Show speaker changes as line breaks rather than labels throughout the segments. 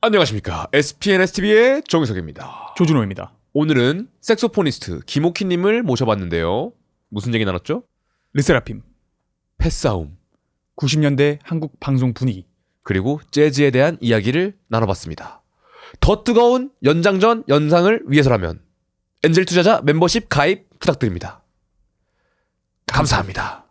안녕하십니까. SPNSTV의 정희석입니다.
조준호입니다.
오늘은 색소포니스트 김옥희님을 모셔봤는데요. 무슨 얘기 나눴죠?
르세라핌,
패싸움,
90년대 한국 방송 분위기.
그리고 재즈에 대한 이야기를 나눠봤습니다. 더 뜨거운 연장전 연상을 위해서라면 엔젤 투자자 멤버십 가입 부탁드립니다. 감사합니다.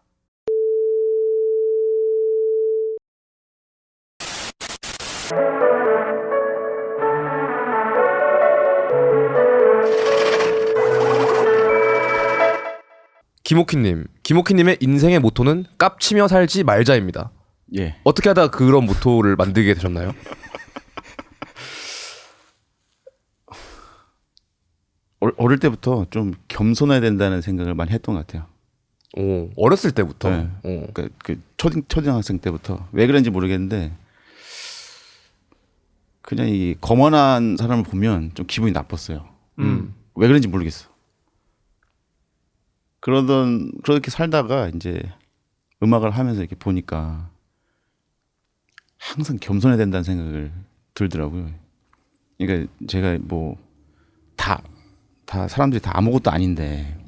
김옥희님의 인생의 모토는 깝치며 살지 말자입니다.
예.
어떻게 하다 그런 모토를 만들게 되셨나요?
어릴 때부터 좀 겸손해야 된다는 생각을 많이 했던 것 같아요.
오, 어렸을 때부터.
네.
오.
그러니까 그 초등학생 때부터 왜 그런지 모르겠는데 그냥 이 거만한 사람을 보면 좀 기분이 나빴어요. 왜 그런지 모르겠어. 그렇게 살다가 이제 음악을 하면서 이렇게 보니까 항상 겸손해야 된다는 생각을 들더라고요. 그러니까 제가 뭐 다 사람들이 다 아무것도 아닌데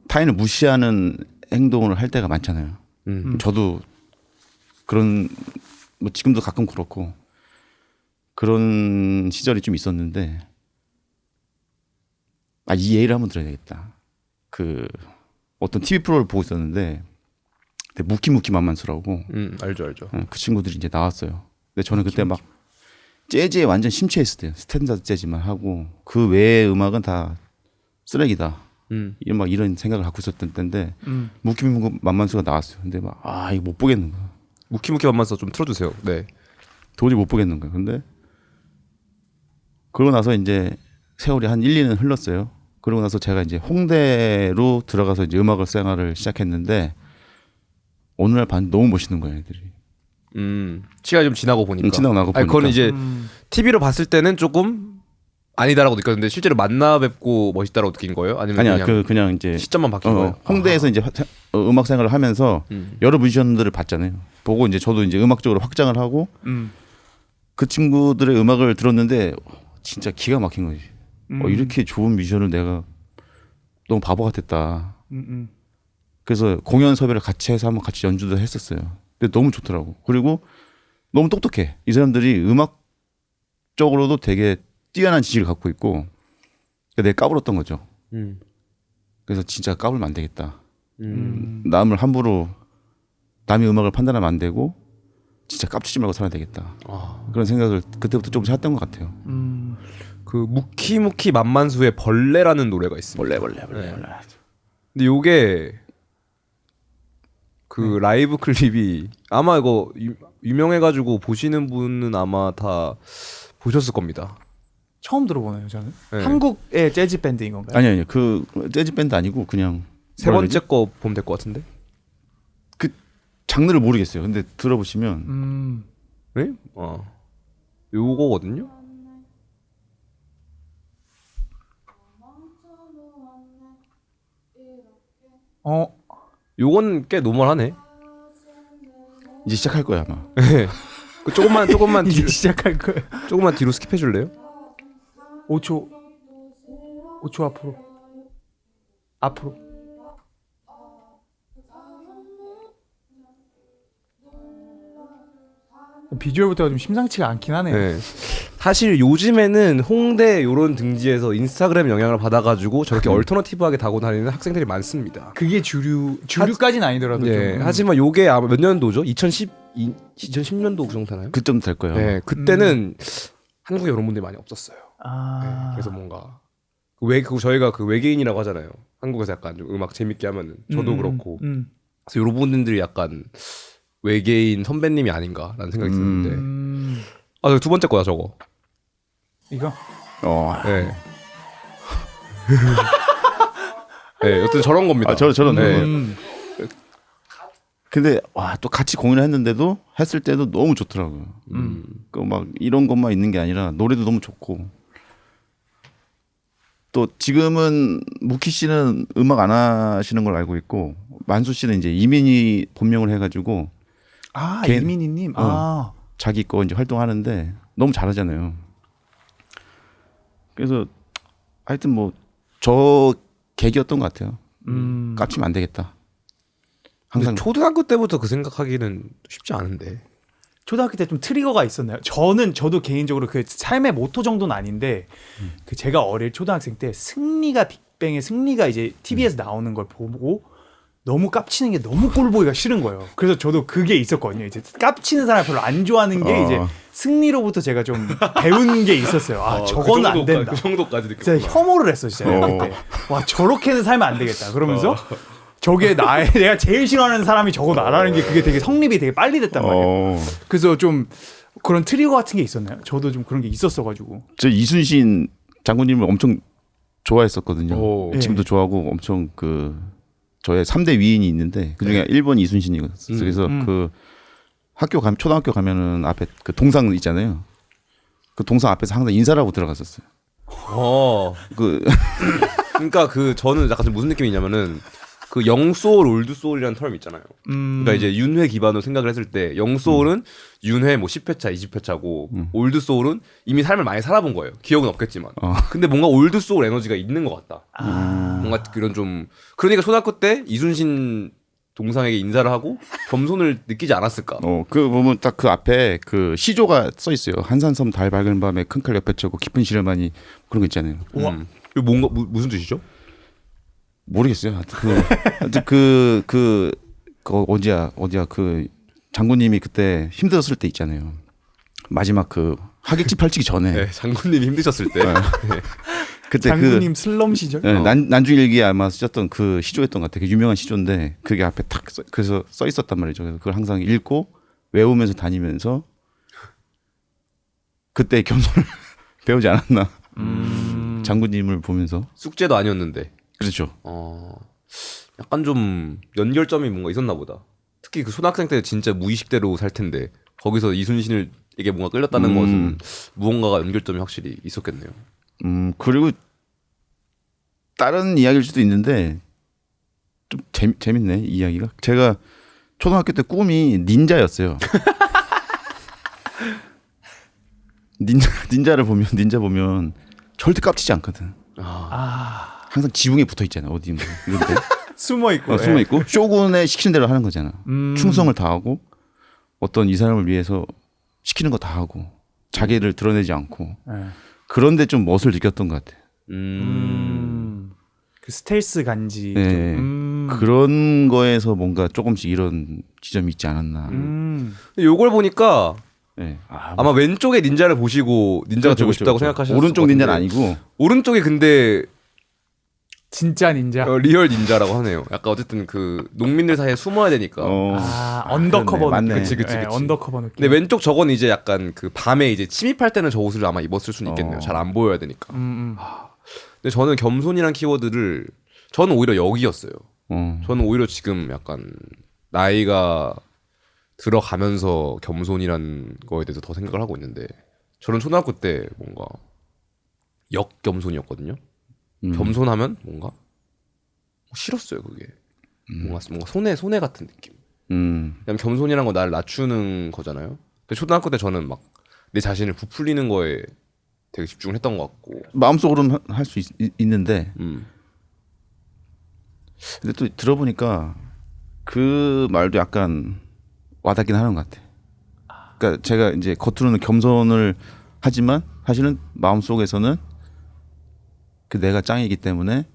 타인을 무시하는 행동을 할 때가 많잖아요. 저도 그런 뭐 지금도 가끔 그렇고 그런 시절이 좀 있었는데 이 예를 한번 들어야 되겠다. 그 어떤 TV 프로를 보고 있었는데 무키무키 만만수라고
알죠.
그 친구들이 이제 나왔어요. 근데 저는 그때 막 재즈에 완전 심취했을 때요. 스탠다드 재즈만 하고 그 외의 음악은 다 쓰레기다. 이런 생각을 갖고 있었던 때인데 무키무키 만만수가 나왔어요. 근데 막 이거 못 보겠는 거야.
무키무키 만만서 좀 틀어주세요. 네.
도저히 못 보겠는 거야. 근데 그러고 나서 이제 세월이 한 1, 2년 흘렀어요. 그러고 나서 제가 이제 홍대로 들어가서 이제 음악을 생활을 시작했는데 어느 날 봤는데 너무 멋있는 거예요, 애들이.
시간이 좀 지나고 보니까.
지나고 보니까.
그거는 이제 TV로 봤을 때는 조금 아니다라고 느꼈는데 실제로 만나 뵙고 멋있다라고 느낀 거예요? 아니면
아니야, 그냥 이제
시점만 바뀐 거예요?
홍대에서 이제 음악 생활을 하면서 여러 뮤지션들을 봤잖아요. 보고 이제 저도 이제 음악적으로 확장을 하고 그 친구들의 음악을 들었는데 진짜 기가 막힌 거지. 이렇게 좋은 뮤지션을 내가 너무 바보 같았다. 그래서 공연 섭외를 같이 해서 한번 같이 연주도 했었어요. 근데 너무 좋더라고. 그리고 너무 똑똑해. 이 사람들이 음악적으로도 되게 뛰어난 지식을 갖고 있고 내가 까불었던 거죠. 그래서 진짜 까불면 안 되겠다. 남을 함부로 남의 음악을 판단하면 안 되고 진짜 깝치지 말고 살아야 되겠다. 그런 생각을 그때부터 조금씩 했던 것 같아요.
그 무키무키 만만수의 벌레라는 노래가 있습니다.
벌레.
근데 요게 그 라이브 클립이 아마 이거 유명해가지고 보시는 분은 아마 다 보셨을 겁니다.
처음 들어보네요, 저는.
네.
한국의 재즈 밴드인 건가요?
아니요. 그 재즈 밴드 아니고 그냥
세 번째 거 보면 될 것 같은데.
그 장르를 모르겠어요. 근데 들어보시면
네? 요거거든요. 요건 꽤 노멀하네.
이제 시작할 거야 아마.
그 조금만
이제
뒤로
시작할 거예요.
조금만 뒤로 스킵해 줄래요?
5초 앞으로. 비주얼부터가 좀 심상치가 않긴 하네요.
네. 사실 요즘에는 홍대 요런 등지에서 인스타그램 영향을 받아가지고 저렇게 얼터너티브하게 타고 다니는 학생들이 많습니다.
그게 주류까지는 아니더라도
네.
좀.
하지만 요게 아마 몇 년도죠? 2010년도 그 정도 되나요?
그쯤 될 거예요.
네. 그때는 한국에 이런 분들이 많이 없었어요. 네. 그래서 뭔가 저희가 그 외계인이라고 하잖아요. 한국에서 약간 좀 음악 재밌게 하면은 저도 그렇고. 그래서 이런 분들이 약간 외계인 선배님이 아닌가라는 생각이 드는데. 두 번째 거야 저거.
이거?
네. 네, 여튼 저런 겁니다.
저런.
네.
근데 또 같이 공연을 했을 때도 너무 좋더라고요. 그 막 이런 것만 있는 게 아니라 노래도 너무 좋고. 또 지금은 무키 씨는 음악 안 하시는 걸 알고 있고 만수 씨는 이제 이민희 본명을 해가지고
이민희님.
자기 거 이제 활동하는데 너무 잘하잖아요. 그래서 하여튼 뭐 저 계기였던 것 같아요. 깝치면 안 되겠다. 항상
초등학교 때부터 그 생각하기는 쉽지 않은데.
초등학교 때 좀 트리거가 있었나요? 저도 개인적으로 그 삶의 모토 정도는 아닌데 그 제가 어릴 초등학생 때 승리가 빅뱅의 승리가 이제 TV에서 나오는 걸 보고 너무 깝치는 게 너무 꼴 보기가 싫은 거예요. 그래서 저도 그게 있었거든요. 이제 깝치는 사람 별로 안 좋아하는 게 이제 승리로부터 제가 좀 배운 게 있었어요. 아, 저거는 안 된다.
그 정도까지
진짜
느꼈구나.
혐오를 했어 진짜 그때. 와 저렇게는 살면 안 되겠다. 그러면서 저게 내가 제일 싫어하는 사람이 저거 나라는 게 그게 되게 성립이 되게 빨리 됐단 말이에요. 그래서 좀 그런 트리거 같은 게 있었나요? 저도 좀 그런 게 있었어가지고.
저 이순신 장군님을 엄청 좋아했었거든요. 지금도
예.
좋아하고 엄청 그 저의 3대 위인이 있는데 그중에 1번 이순신이었어요. 그래서 그 초등학교 가면은 앞에 그 동상 있잖아요. 그 동상 앞에서 항상 인사를 하고 들어갔었어요.
그러니까 저는 약간 좀 무슨 느낌이냐면은 그 영소울 올드소울이라는 터럼 있잖아요. 그러니까 이제 윤회 기반으로 생각을 했을 때 영소울은 윤회 뭐 10회차, 20회차고 올드소울은 이미 삶을 많이 살아본 거예요. 기억은 없겠지만. 근데 뭔가 올드소울 에너지가 있는 것 같다. 뭔가 그런 좀 그러니까 초등학교 때 이순신 동상에게 인사를 하고 겸손을 느끼지 않았을까?
그 보면 딱 그 앞에 그 시조가 써 있어요. 한산섬 달 밝은 밤에 큰 칼 옆에 쳐고 깊은 시련만이 그런 거 있잖아요.
이거 뭔가 무슨 뜻이죠?
모르겠어요. 어디야 그 장군님이 그때 힘들었을 때 있잖아요. 마지막 그 하객지 펼치기 전에.
네, 장군님이 힘드셨을 때.
그때
장군님 슬럼 시절.
네, 난중일기에 아마 쓰셨던 그 시조였던 것 같아요. 그 유명한 시조인데 그게 앞에 그래서 써 있었단 말이죠. 그래서 그걸 항상 읽고 외우면서 다니면서 그때 겸손을 배우지 않았나. 장군님을 보면서.
숙제도 아니었는데.
그렇죠.
약간 좀 연결점이 뭔가 있었나 보다. 특히 그 초등학생 때 진짜 무의식대로 살 텐데 거기서 이순신에게 뭔가 끌렸다는 것은 무언가가 연결점이 확실히 있었겠네요.
그리고 다른 이야기일 수도 있는데 좀 재밌네 이 이야기가. 제가 초등학교 때 꿈이 닌자였어요. 닌자 보면 절대 깝치지 않거든. 항상 지붕에 붙어 있잖아. 어디 뭐 이런데
숨어 있고.
숨어 있고 쇼군의 시키는 대로 하는 거잖아. 충성을 다하고 어떤 이 사람을 위해서 시키는 거 다 하고 자기를 드러내지 않고. 그런데 좀 멋을 느꼈던 것 같아.
그 스텔스 간지.
네. 그런 거에서 뭔가 조금씩 이런 지점이 있지 않았나.
근데 요걸 보니까
네.
아마 왼쪽에 닌자를 보시고 닌자가 되고 싶다고 생각하셨을
오른쪽
것
닌자는
같은데
아니고
오른쪽에 근데
진짜 닌자.
리얼 닌자라고 하네요. 약간 어쨌든 그 농민들 사이에 숨어야 되니까.
언더커버
그러네.
느낌.
맞네.
그치.
언더커버 느낌.
근데 왼쪽 저건 이제 약간 그 밤에 이제 침입할 때는 저 옷을 아마 입었을 수는 있겠네요. 잘 안 보여야 되니까. 근데 저는 겸손이란 키워드를 저는 오히려 여기였어요. 저는 오히려 지금 약간 나이가 들어가면서 겸손이란 거에 대해서 더 생각을 하고 있는데 저는 초등학교 때 뭔가 역겸손이었거든요. 겸손하면 뭔가 싫었어요. 그게 뭔가 손해 같은 느낌. 그냥 겸손이란 거 나를 낮추는 거잖아요. 근데 초등학교 때 저는 막 내 자신을 부풀리는 거에 되게 집중을 했던 것 같고
마음속으로는 할 수 있는데 근데 또 들어보니까 그 말도 약간 와닿긴 하는 것 같아. 그러니까 제가 이제 겉으로는 겸손을 하지만 사실은 마음속에서는 그 내가 짱이기 때문에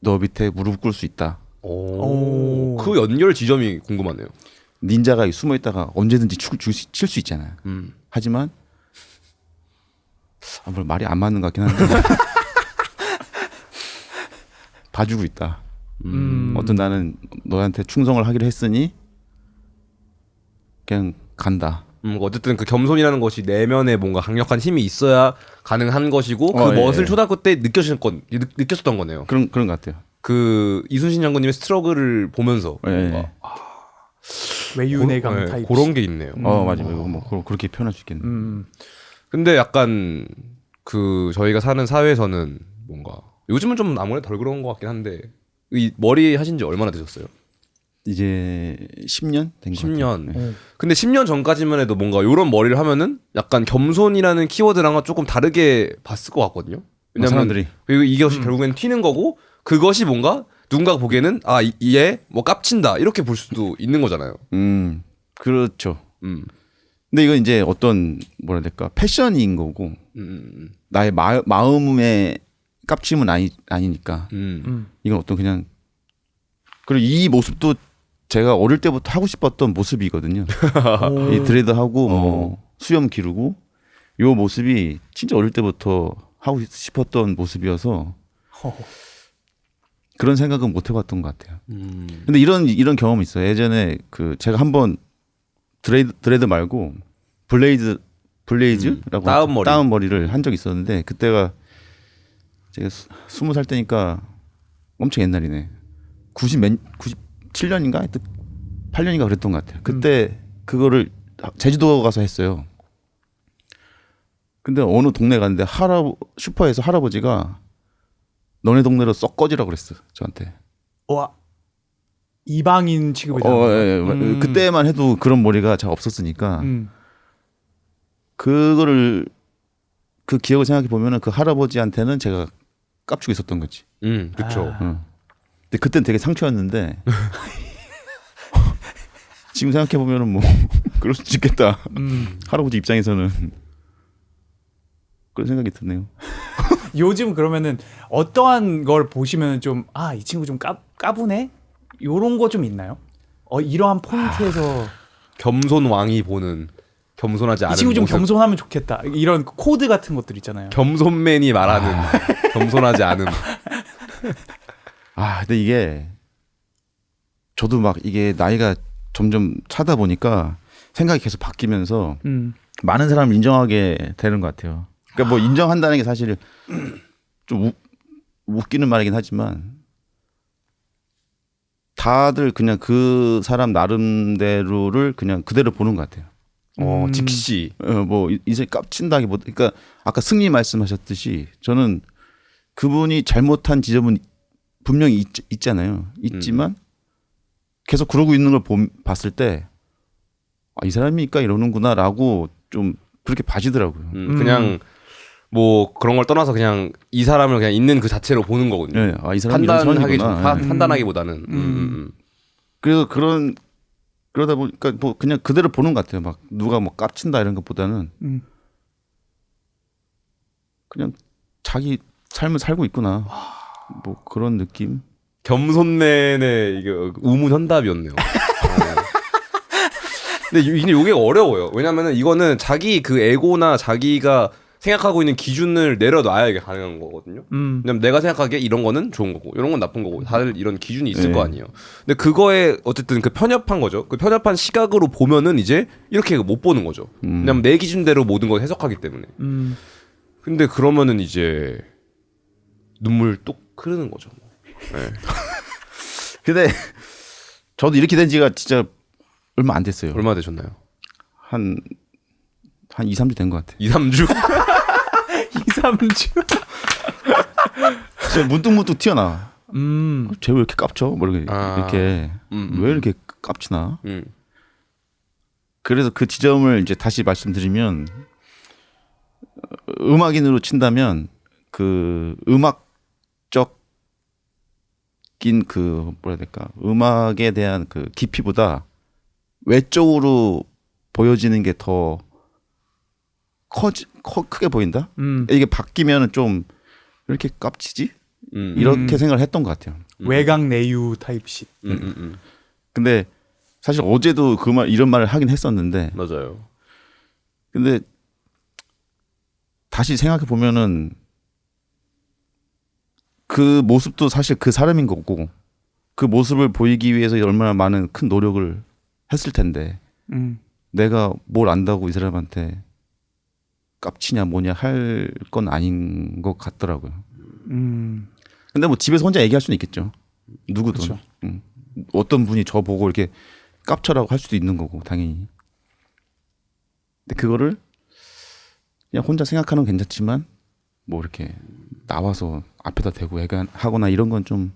너 밑에 무릎 꿇을 수 있다.
그 연결 지점이 궁금하네요.
닌자가 숨어 있다가 언제든지 칠 수 있잖아요. 하지만 물론 말이 안 맞는 것 같긴 한데 봐주고 있다. 어떤 나는 너한테 충성을 하기로 했으니 그냥 간다.
어쨌든 그 겸손이라는 것이 내면에 뭔가 강력한 힘이 있어야 가능한 것이고 그 멋을
예.
초등학교 때 느꼈었던 거네요.
그런 것 같아요.
그 이순신 장군님의 스트러글을 보면서 뭔가
외유내 강타입.
그런 게 있네요.
맞아요. 뭐 그렇게 표현할 수 있겠네.
근데 약간 그 저희가 사는 사회에서는 뭔가 요즘은 좀 아무래도 덜 그런 것 같긴 한데 이 머리 하신 지 얼마나 되셨어요?
이제 10년 된 것
10년.
같아요. 네.
근데 10년 전까지만 해도 뭔가 이런 머리를 하면은 약간 겸손이라는 키워드랑은 조금 다르게 봤을 것 같거든요. 왜냐면
사람들이
그리고 이것이 결국엔 튀는 거고 그것이 뭔가 누군가가 보기에는 얘 뭐 깝친다 이렇게 볼 수도 있는 거잖아요.
그렇죠. 근데 이건 이제 어떤 뭐라 해야 될까 패션인 거고 나의 마음의 깝침은 아니니까 이건 어떤 그냥 그리고 이 모습도 제가 어릴 때부터 하고 싶었던 모습이거든요. 이 드레드하고 뭐 수염 기르고 요 모습이 진짜 어릴 때부터 하고 싶었던 모습이어서 그런 생각은 못 해봤던 것 같아요. 근데 이런 경험이 있어요. 예전에 그 제가 한번 드레드 말고 블레이즈라고 따은 머리를 한 적이 있었는데 그때가 제가 20살 때니까 엄청 옛날이네. 97년인가 8년인가 그랬던 것 같아요. 그때 그거를 제주도 가서 했어요. 근데 어느 동네 갔는데 슈퍼에서 할아버지가 너네 동네로 썩 꺼지라고 그랬어 저한테.
와 이방인 취급을
예. 그때만 해도 그런 머리가 잘 없었으니까 그거를 그 기억을 생각해 보면은 그 할아버지한테는 제가 깝치고 있었던 거지.
그렇죠.
근데 그때는 되게 상처였는데 지금 생각해 보면은 뭐 그럴 수 있겠다. 할아버지 입장에서는 그런 생각이 드네요.
요즘 그러면은 어떠한 걸 보시면 좀 이 친구 좀 까부네 요런 거 좀 있나요? 이러한 포인트에서
겸손 왕이 보는 겸손하지 않은
이 친구 좀
모습.
겸손하면 좋겠다 이런 코드 같은 것들 있잖아요.
겸손맨이 말하는 겸손하지 않음.
근데 이게 저도 막 이게 나이가 점점 차다 보니까 생각이 계속 바뀌면서 많은 사람을 인정하게 되는 것 같아요. 그러니까 뭐 인정한다는 게 사실 좀 웃기는 말이긴 하지만 다들 그냥 그 사람 나름대로를 그냥 그대로 보는 것 같아요.
직시.
뭐 이제 깝친다기보다 그러니까 아까 승리 말씀하셨듯이 저는 그분이 잘못한 지점은 분명히 있잖아요. 있지만 계속 그러고 있는 걸 봤을 때 이 사람이니까 이러는구나라고 좀 그렇게 봐지더라고요.
그냥 뭐 그런 걸 떠나서 그냥 이 사람을 그냥 있는 그 자체로 보는 거군요.
네, 이 사람이 이런 사람이구나.
판단하기보다는.
그래서 그러다 보니까 뭐 그냥 그대로 보는 것 같아요. 막 누가 뭐 깝친다 이런 것보다는 그냥 자기 삶을 살고 있구나. 뭐 그런 느낌.
겸손맨의 이게 우문현답이었네요. 근데 이게 어려워요. 왜냐면은 이거는 자기 그 에고나 자기가 생각하고 있는 기준을 내려놔야 가능한 거거든요. 왜냐면 내가 생각하기에 이런 거는 좋은 거고 이런 건 나쁜 거고 다들 이런 기준이 있을 거 아니에요. 근데 그거에 어쨌든 그 편협한 거죠. 그 편협한 시각으로 보면은 이제 이렇게 못 보는 거죠. 왜냐면 내 기준대로 모든 걸 해석하기 때문에. 근데 그러면은 이제 눈물 뚝 흐르는 거죠. 네.
근데 저도 이렇게 된 지가 진짜 얼마 안 됐어요.
얼마 되셨나요?
한 2, 3주 된 것 같아요.
2, 3주?
2, 3주.
진짜 문득문득 튀어나와. 쟤 왜 이렇게 깝쳐? 뭐 이렇게 왜 이렇게 깝치나? 그래서 그 지점을 이제 다시 말씀드리면 음악인으로 친다면 그 음악적인 그 뭐라 해야 될까? 음악에 대한 그 깊이보다 외적으로 보여지는 게 더 크게 보인다? 이게 바뀌면 좀 왜 이렇게 깝치지? 이렇게 생각을 했던 것 같아요.
외강 내유 타입식.
근데 사실 어제도 이런 말을 하긴 했었는데
맞아요.
근데 다시 생각해 보면은 그 모습도 사실 그 사람인 거고 그 모습을 보이기 위해서 얼마나 많은 큰 노력을 했을 텐데 내가 뭘 안다고 이 사람한테 깝치냐 뭐냐 할 건 아닌 것 같더라고요. 근데 뭐 집에서 혼자 얘기할 수는 있겠죠. 누구든. 어떤 분이 저 보고 이렇게 깝쳐라고 할 수도 있는 거고 당연히. 근데 그거를 그냥 혼자 생각하는 건 괜찮지만 뭐 이렇게 나와서 앞에다 대고 하거나 이런 건 좀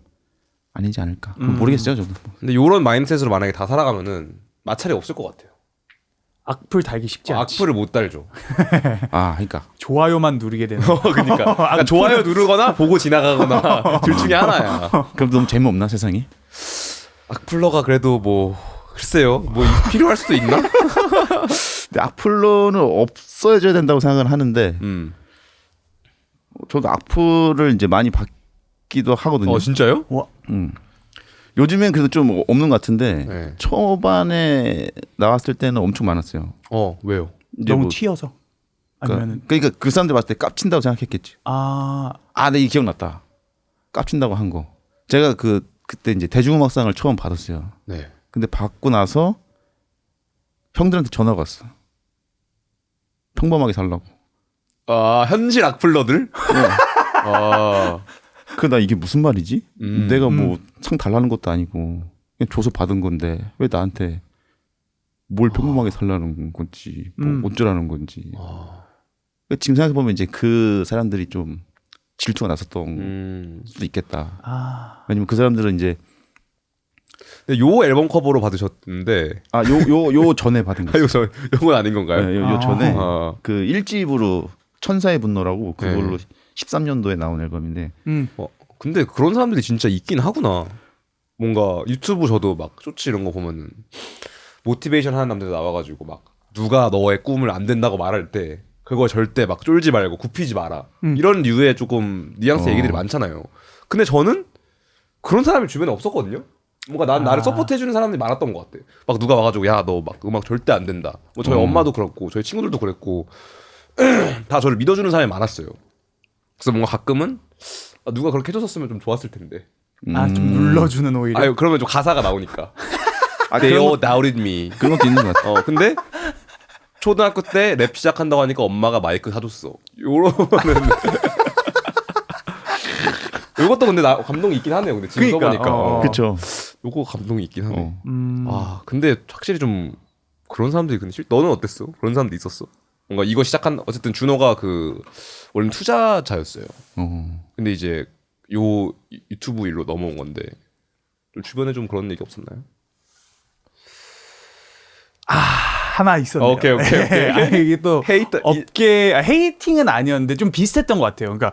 아니지 않을까. 모르겠어요, 저도.
근데 이런 마인드셋으로 만약에 다 살아가면은 마찰이 없을 것 같아요.
악플 달기 쉽지 않지.
악플을 못 달죠.
그러니까
좋아요만 누르게 되는.
그러니까 좋아요 누르거나 보고 지나가거나 둘 중에 하나야.
그럼 너무 재미없나 세상이?
악플러가 그래도 뭐 글쎄요, 뭐 필요할 수도 있나?
근데 악플러는 없어져야 된다고 생각을 하는데 저도 악플을 이제 많이 받기도 하거든요.
진짜요?
와.
요즘엔 그래도 좀 없는 것 같은데
네.
초반에 나왔을 때는 엄청 많았어요.
왜요?
이제
너무
뭐,
튀어서. 아니면은
그러니까 그 사람들 봤을 때 깝친다고 생각했겠지.
아,
네, 기억났다. 깝친다고 한 거. 제가 그때 이제 대중음악상을 처음 받았어요.
네.
근데 받고 나서 형들한테 전화가 왔어. 평범하게 살라고.
현실 악플러들?
나 이게 무슨 말이지? 내가 뭐 상 달라는 것도 아니고 그냥 줘서 받은 건데 왜 나한테 뭘 평범하게 살라는 건지 뭐 어쩌라는 건지. 지금 생각해 보면 이제 그 사람들이 좀 질투가 났었던 수도 있겠다. 왜냐면 그 사람들은 이제
요 앨범 커버로 받으셨는데
요 전에 받은 거.
요건 아닌 건가요?
네, 요 전에 그 1집으로 천사의 분노라고 그걸로 13년도에 나온 앨범인데.
근데 그런 사람들이 진짜 있긴 하구나. 뭔가 유튜브 저도 막 쇼츠 이런 거 보면은 모티베이션 하는 남자들 나와가지고 막 누가 너의 꿈을 안 된다고 말할 때 그거 절대 막 쫄지 말고 굽히지 마라. 이런 류의 조금 뉘앙스 얘기들이 많잖아요. 근데 저는 그런 사람이 주변에 없었거든요. 뭔가 나를 서포트해주는 사람들이 많았던 것 같아. 막 누가 와가지고 야 너 막 음악 절대 안 된다. 뭐 저희 엄마도 그렇고 저희 친구들도 그랬고 다 저를 믿어주는 사람이 많았어요. 그래서 뭔가 가끔은 누가 그렇게 해줬었으면 좀 좋았을 텐데.
좀 눌러주는 오히려.
그러면 좀 가사가 나오니까.
그런
They all
것-
doubted me.
그런 것도 있는 것 같아.
근데 초등학교 때 랩 시작한다고 하니까 엄마가 마이크 사줬어. 요러면은 요것도 근데 나 감동이 있긴 하네요. 근데 지금
그러니까,
써보니까.
그렇죠.
요거 감동이 있긴 하네.
어.
근데 확실히 좀 그런 사람들이 근데 너는 어땠어? 그런 사람도 있었어? 뭔가 이거 시작한 어쨌든 준호가 원래 투자자였어요. 근데 이제 요 유튜브 일로 넘어온 건데 좀 주변에 좀 그런 얘기 없었나요?
하나 있었네요.
오케이.
이게 또
헤이터
헤이팅은 아니었는데 좀 비슷했던 것 같아요. 그러니까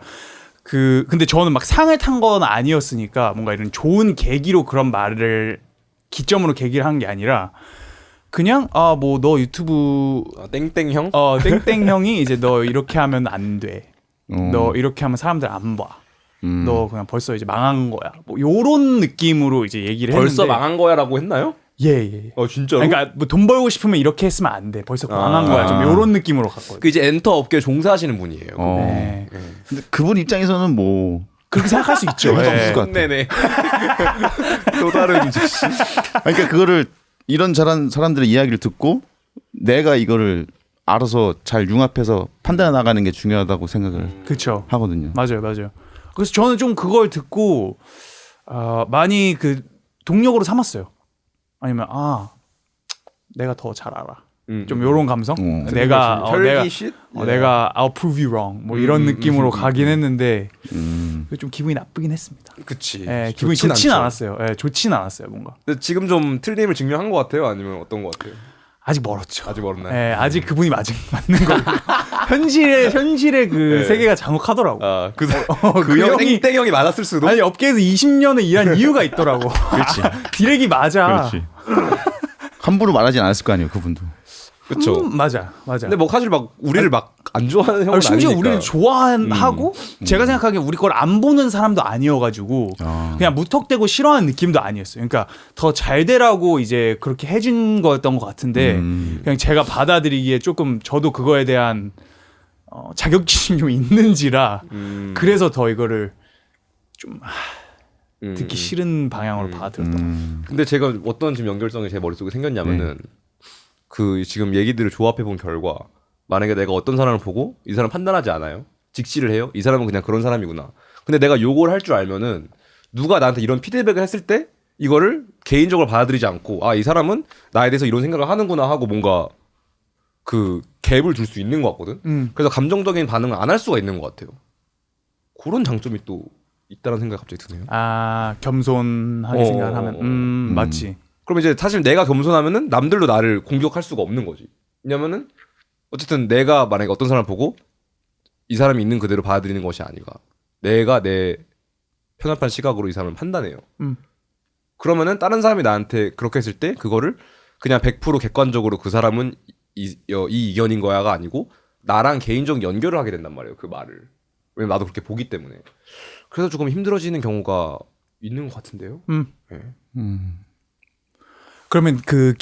근데 저는 막 상을 탄 건 아니었으니까 뭔가 이런 좋은 계기로 그런 말을 기점으로 계기를 한 게 아니라 그냥 뭐 너 유튜브
땡땡 형?
땡땡 형이 이제 너 이렇게 하면 안 돼. 너 이렇게 하면 사람들 안 봐. 너 그냥 벌써 이제 망한 거야. 뭐 요런 느낌으로 이제 얘기를
벌써
했는데
망한 거야라고 했나요?
예.
진짜로?
그러니까 뭐 돈 벌고 싶으면 이렇게 했으면 안 돼. 벌써 망한 거야. 좀 요런 느낌으로 갔거든요.
그 이제 엔터 업계 종사하시는 분이에요.
네.
근데 그분 입장에서는 뭐
그렇게 생각할 수 있죠.
네.
예.
없을 것 같아.
네네. 또 다른 즉시.
그러니까 그거를 이런 잘한 사람들의 이야기를 듣고 내가 이거를 알아서 잘 융합해서 판단해 나가는 게 중요하다고 생각을
그렇죠.
하거든요.
맞아요. 그래서 저는 좀 그걸 듣고 많이 그 동력으로 삼았어요. 아니면 내가 더 잘 알아. 좀 요런 감성. 내가
혈기쉿?
내가 I'll prove you wrong. 뭐 이런 느낌으로 가긴 했는데 좀 기분이 나쁘긴 했습니다.
그치.
예, 기분이 좋진 않았어요. 예, 좋진 않았어요, 뭔가.
근데 지금 좀 틀림을 증명한 것 같아요? 아니면 어떤 것 같아요?
아직 멀었죠.
아직 멀었나요?
예, 아직 그분이 맞는 거예요. 현실의 그 세계가 잔혹하더라고.
그
형이
땡땡형이 맞았을 수도?
아니 업계에서 20년을 일한 이유가 있더라고.
그렇지.
디렉이 맞아.
그렇지. 함부로 말하진 않았을 거 아니에요, 그분도.
그쵸.
맞아.
근데 뭐 사실 막 우리를 막 안 좋아하는 형은
심지어
아니니까.
우리를 좋아하고 제가 생각하기에 우리 걸 안 보는 사람도 아니어가지고 그냥 무턱대고 싫어하는 느낌도 아니었어요. 그러니까 더 잘 되라고 이제 그렇게 해준 거였던 것 같은데 그냥 제가 받아들이기에 조금 저도 그거에 대한 자격지심이 좀 있는지라 그래서 더 이거를 좀 듣기 싫은 방향으로 받아들였던.
근데 제가 어떤 지금 연결성이 제 머릿속에 생겼냐면은 그 지금 얘기들을 조합해 본 결과 만약에 내가 어떤 사람을 보고 이 사람 판단하지 않아요. 직시를 해요. 이 사람은 그냥 그런 사람이구나. 근데 내가 요걸 할 줄 알면은 누가 나한테 이런 피드백을 했을 때 이거를 개인적으로 받아들이지 않고 이 사람은 나에 대해서 이런 생각을 하는구나 하고 뭔가 그 갭을 줄 수 있는 것 같거든. 그래서 감정적인 반응을 안 할 수가 있는 것 같아요. 그런 장점이 또 있다는 생각이 갑자기 드네요.
아 겸손하게 생각을 하면 맞지.
그럼 이제 사실 내가 겸손하면은 남들도 나를 공격할 수가 없는 거지. 왜냐면은 어쨌든 내가 만약에 어떤 사람을 보고 이 사람이 있는 그대로 받아들이는 것이 아니가 내가 내 편협한 시각으로 이 사람을 판단해요. 그러면은 다른 사람이 나한테 그렇게 했을 때 그거를 그냥 100% 객관적으로 그 사람은 이 의견인 거야가 아니고 나랑 개인적 연결을 하게 된단 말이에요. 그 말을. 왜냐면 나도 그렇게 보기 때문에. 그래서 조금 힘들어지는 경우가 있는 것 같은데요. 네.
그러면 그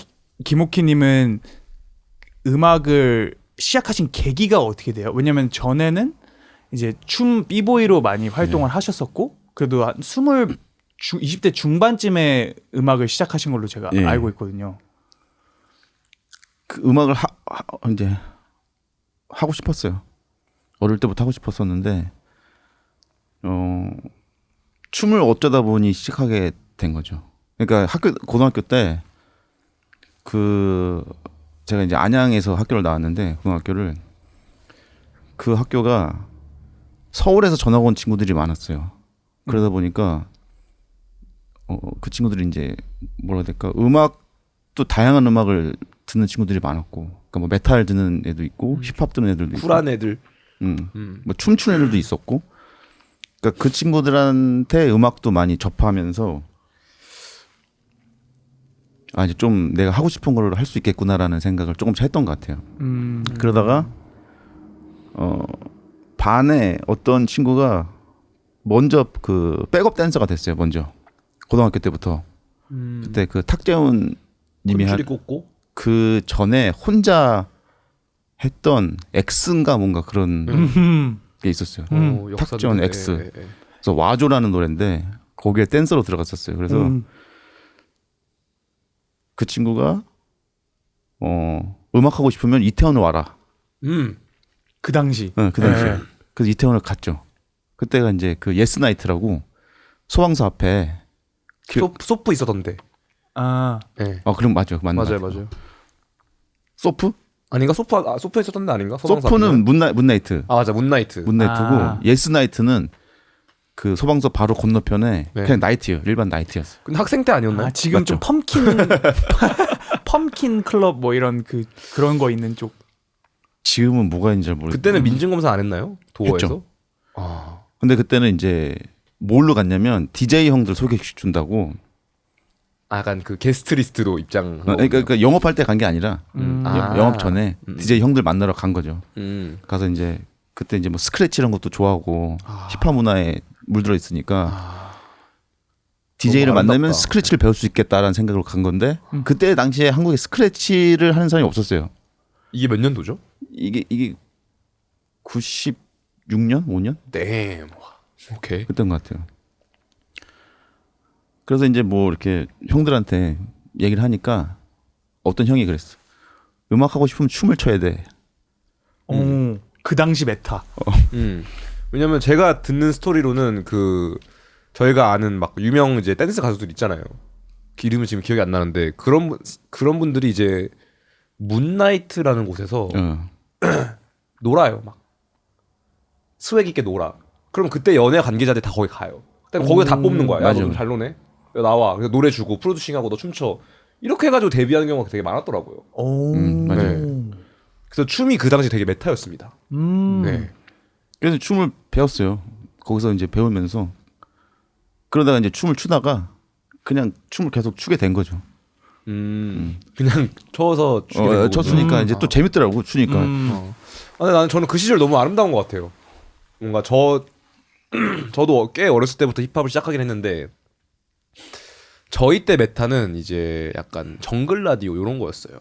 김옥희님은 음악을 시작하신 계기가 어떻게 돼요? 왜냐면 전에는 이제 춤 비보이로 많이 활동을 하셨었고 그래도 한 20대 중반쯤에 음악을 시작하신 걸로 제가 알고 있거든요.
그 음악을 이제 하고 싶었어요. 어릴 때부터 하고 싶었었는데 춤을 어쩌다 보니 시작하게 된 거죠. 그러니까 고등학교 때 제가 이제 안양에서 학교를 나왔는데 고등학교를 그 학교가 서울에서 전학 온 친구들이 많았어요. 그러다 보니까 그 친구들이 이제 뭐라 해야 될까 음악도 다양한 음악을 듣는 친구들이 많았고, 그러니까 뭐 메탈 듣는 애도 있고 힙합 듣는 애들도 있고,
쿨한 애들,
뭐 춤추는 애들도 있었고, 그러니까 그 친구들한테 음악도 많이 접하면서 이제 좀 내가 하고 싶은 걸 할 수 있겠구나라는 생각을 조금씩 했던 것 같아요. 그러다가 반에 어떤 친구가 먼저 그 백업 댄서가 됐어요. 먼저 고등학교 때부터. 그때 그 탁재훈 님이
건 꽂고
그 전에 혼자 했던 X인가 뭔가 그런 게 있었어요. 탁재훈 X. 그래서 와줘라는 노래인데 거기에 댄서로 들어갔었어요. 그래서 그 친구가 음악 하고 싶으면 이태원을 와라.
그 당시.
그 당시에. 그래서 이태원을 갔죠. 그때가 이제 그 예스나이트라고 소방서 앞에
소프 있었던데.
네. 그럼 맞아요.
맞아요.
소프?
아닌가? 소프 있었던데 아닌가?
소프는 문나이트.
맞아. 문나이트고
예스나이트는 그 소방서 바로 건너편에 그냥 나이트요. 일반 나이트였어요.
근데 학생 때 아니었나요?
지금
맞죠?
좀 펌킨 클럽 뭐 이런 그런 거 있는 쪽.
지금은 뭐가 있는지 잘 모르겠어요.
그때는 민증 검사 안 했나요? 도어에서?
했죠. 근데 그때는 이제 뭘로 갔냐면 DJ 형들 소개해 준다고.
약간 그 게스트 리스트로 입장.
그러니까 영업할 때 간 게 아니라 영업 전에 DJ 형들 만나러 간 거죠. 가서 이제 그때 이제 뭐 스크래치 이런 것도 좋아하고 힙합 문화에 물들어 있으니까 DJ를 만나면 스크래치를 배울 수 있겠다라는 생각으로 간 건데 그때 당시에 한국에 스크래치를 하는 사람이 없었어요.
이게 몇 년도죠?
이게 96년? 5년?
네. 오케이.
그때인 것 같아요. 그래서 이제 뭐 이렇게 형들한테 얘기를 하니까 어떤 형이 그랬어. 음악 하고 싶으면 춤을 춰야 돼.
그 당시 메타.
왜냐면 제가 듣는 스토리로는 저희가 아는 막 유명 이제 댄스 가수들 있잖아요. 그 이름은 지금 기억이 안 나는데 그런 분들이 이제 문나이트라는 곳에서 놀아요. 막 스웩 있게 놀아. 그럼 그때 연예 관계자들 다 거기 가요. 거기에 다 뽑는 거야. 야, 너 잘 노네. 야, 나와. 그래서 노래 주고 프로듀싱하고 너 춤춰. 이렇게 해가지고 데뷔하는 경우가 되게 많았더라고요.
맞아요.
네. 그래서 춤이 그 당시 되게 메타였습니다. 네.
그래서 춤을 배웠어요. 거기서 이제 배우면서 그러다가 이제 춤을 추다가 그냥 춤을 계속 추게 된 거죠.
그냥 쳐서
췄으니까 이제 또 재밌더라고 추니까.
근데 저는 그 시절 너무 아름다운 것 같아요. 뭔가 저도 꽤 어렸을 때부터 힙합을 시작하긴 했는데 저희 때 메타는 이제 약간 정글 라디오 이런 거였어요.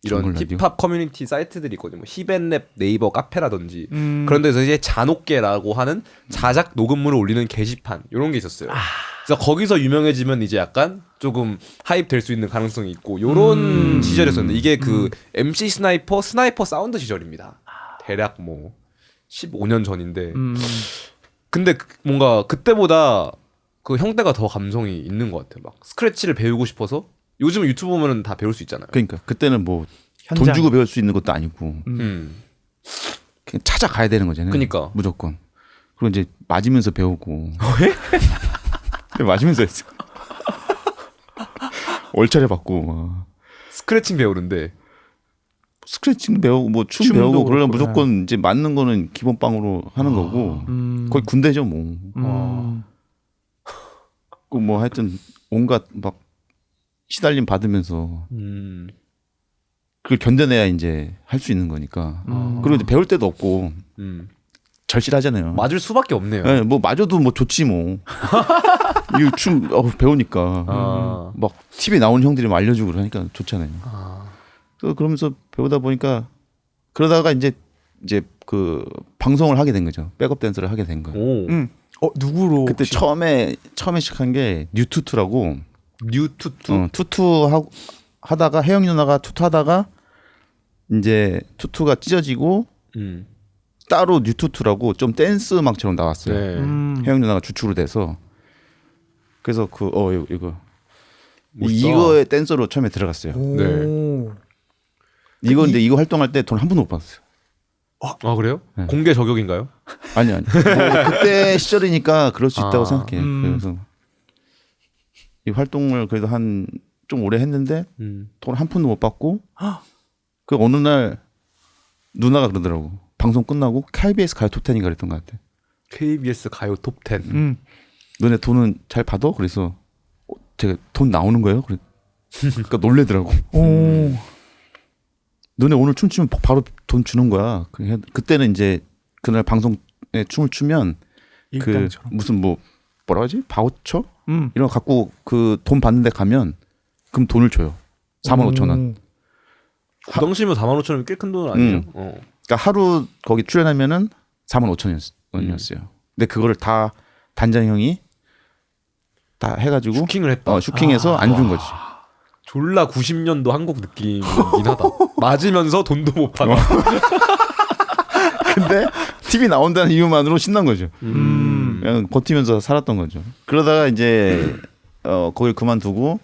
이런 힙합 커뮤니티 사이트들이 있거든요. 뭐 힙앤랩 네이버 카페라든지 그런 데서 이제 잔혹계라고 하는 자작 녹음물을 올리는 게시판 이런 게 있었어요. 그래서 거기서 유명해지면 이제 약간 조금 하입 될 수 있는 가능성이 있고 이런 시절이었었는데 이게 그 MC 스나이퍼 사운드 시절입니다. 대략 뭐 15년 전인데 근데 뭔가 그때보다 그 형대가 더 감성이 있는 것 같아요. 막 스크래치를 배우고 싶어서 요즘 유튜브 보면 다 배울 수 있잖아요.
그러니까 그때는 뭐 돈 주고 배울 수 있는 것도 아니고 그냥 찾아가야 되는 거잖아요.
그러니까
무조건. 그리고 이제 맞으면서 배우고. 맞으면서 했어. 월차례 받고 막.
스크래칭 배우는데
스크래칭 배우고 뭐 춤
춤도
배우고 그러려면
그렇고,
무조건 이제 맞는 거는 기본빵으로 하는 거고 거의 군대죠 뭐. 그 뭐 하여튼 온갖 막 시달림 받으면서 그걸 견뎌내야 이제 할 수 있는 거니까. 그리고 이제 배울 때도 없고 절실하잖아요.
맞을 수밖에 없네요.
네, 뭐 맞아도 뭐 좋지 뭐. 이거 춤 배우니까 막 TV 나오는 형들이 막 알려주고 그러니까 좋잖아요. 그래서 그러면서 배우다 보니까 그러다가 이제 그 방송을 하게 된 거죠. 백업 댄서를 하게 된 거예요.
오.
누구로?
그때
혹시?
처음에 시작한 게 뉴투투라고.
뉴투투.
투투 하다가 혜영 누나가 투투 하다가 이제 투투가 찢어지고 따로 뉴투투라고 좀 댄스 음악처럼 나왔어요.
네.
혜영 누나가 주축으로 돼서 그래서 이거
멋있다.
이거의 댄서로 처음에 들어갔어요.
네.
이거 근데 이거 활동할 때 돈 한 번도 못 받았어요.
아 그래요?
네.
공개 저격인가요?
아니. 뭐 그때 시절이니까 그럴 수 있다고 생각해. 그래서 이 활동을 그래도 한 좀 오래 했는데 돈 한 푼도 못 받고 그 어느 날 누나가 그러더라고. 방송 끝나고 KBS 가요 톱10인가 그랬던 것 같아.
KBS 가요 톱 10.
너네 돈은 잘 받아? 그래서 제가 돈 나오는 거예요? 그러니까 놀래더라고. 너네 오늘 춤추면 바로 돈 주는 거야. 그때는 이제 그날 방송에 춤을 추면 그
일당처럼.
무슨 뭐라 하지? 바우처? 이런 거 갖고 그 돈 받는 데 가면 그럼 돈을 줘요. 45,000원.
그 당시면 45,000원이 꽤 큰 돈 아니에요?
그러니까 하루 거기 출연하면은 45,000원이었어요. 근데 그거를 다 단장 형이 다 해가지고
슈킹을 했다.
슈킹해서 안 준 거지.
졸라 90년도 한국 느낌이긴 하다. 맞으면서 돈도 못 받아.
근데 TV 나온다는 이유만으로 신난 거죠. 그냥 버티면서 살았던 거죠. 그러다가 이제 거길 그만두고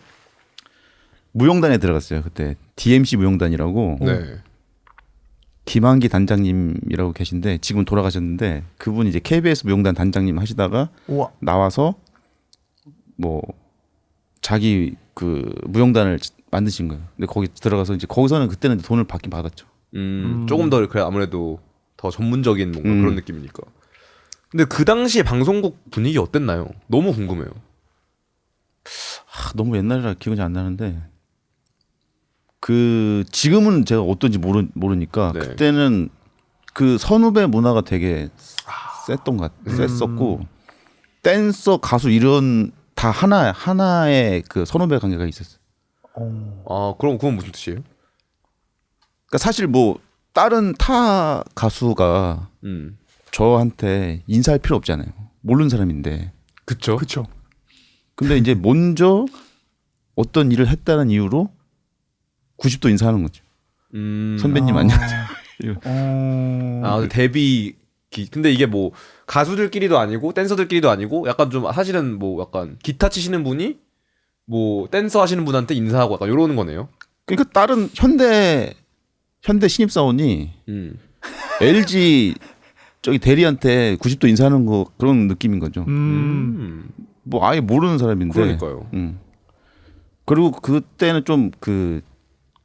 무용단에 들어갔어요. 그때 DMC 무용단이라고
네.
김한기 단장님이라고 계신데 지금 돌아가셨는데 그분이 이제 KBS 무용단 단장님 하시다가
우와.
나와서 뭐 자기 그 무용단을 만드신 거예요. 근데 거기 들어가서 이제 거기서는 그때는 돈을 받긴 받았죠.
조금 더 그래 아무래도 더 전문적인 뭔가 그런 느낌이니까. 근데 그 당시에 방송국 분위기 어땠나요? 너무 궁금해요.
너무 옛날이라 기억이 안 나는데 그 지금은 제가 어떤지 모르니까
네.
그때는 그 선후배 문화가 되게 셌었고 댄서 가수 이런 다 하나의 그 선후배 관계가 있었어요.
아 그럼 그건 무슨 뜻이에요?
그러니까 사실 뭐 다른 타 가수가 저한테 인사할 필요 없잖아요. 모르는 사람인데.
그쵸?
그렇죠.
근데 이제 먼저 어떤 일을 했다는 이유로 90도 인사하는 거죠. 선배님 안녕하세요.
아 데뷔 근데 이게 뭐 가수들끼리도 아니고 댄서들끼리도 아니고 약간 좀 사실은 뭐 약간 기타 치시는 분이 뭐 댄서 하시는 분한테 인사하고 약간 이러는 거네요.
그러니까 다른 현대 신입사원이 LG 저기 대리한테 90도 인사하는 거 그런 느낌인 거죠. 뭐 아예 모르는 사람인데.
그러니까요.
그리고 그때는 좀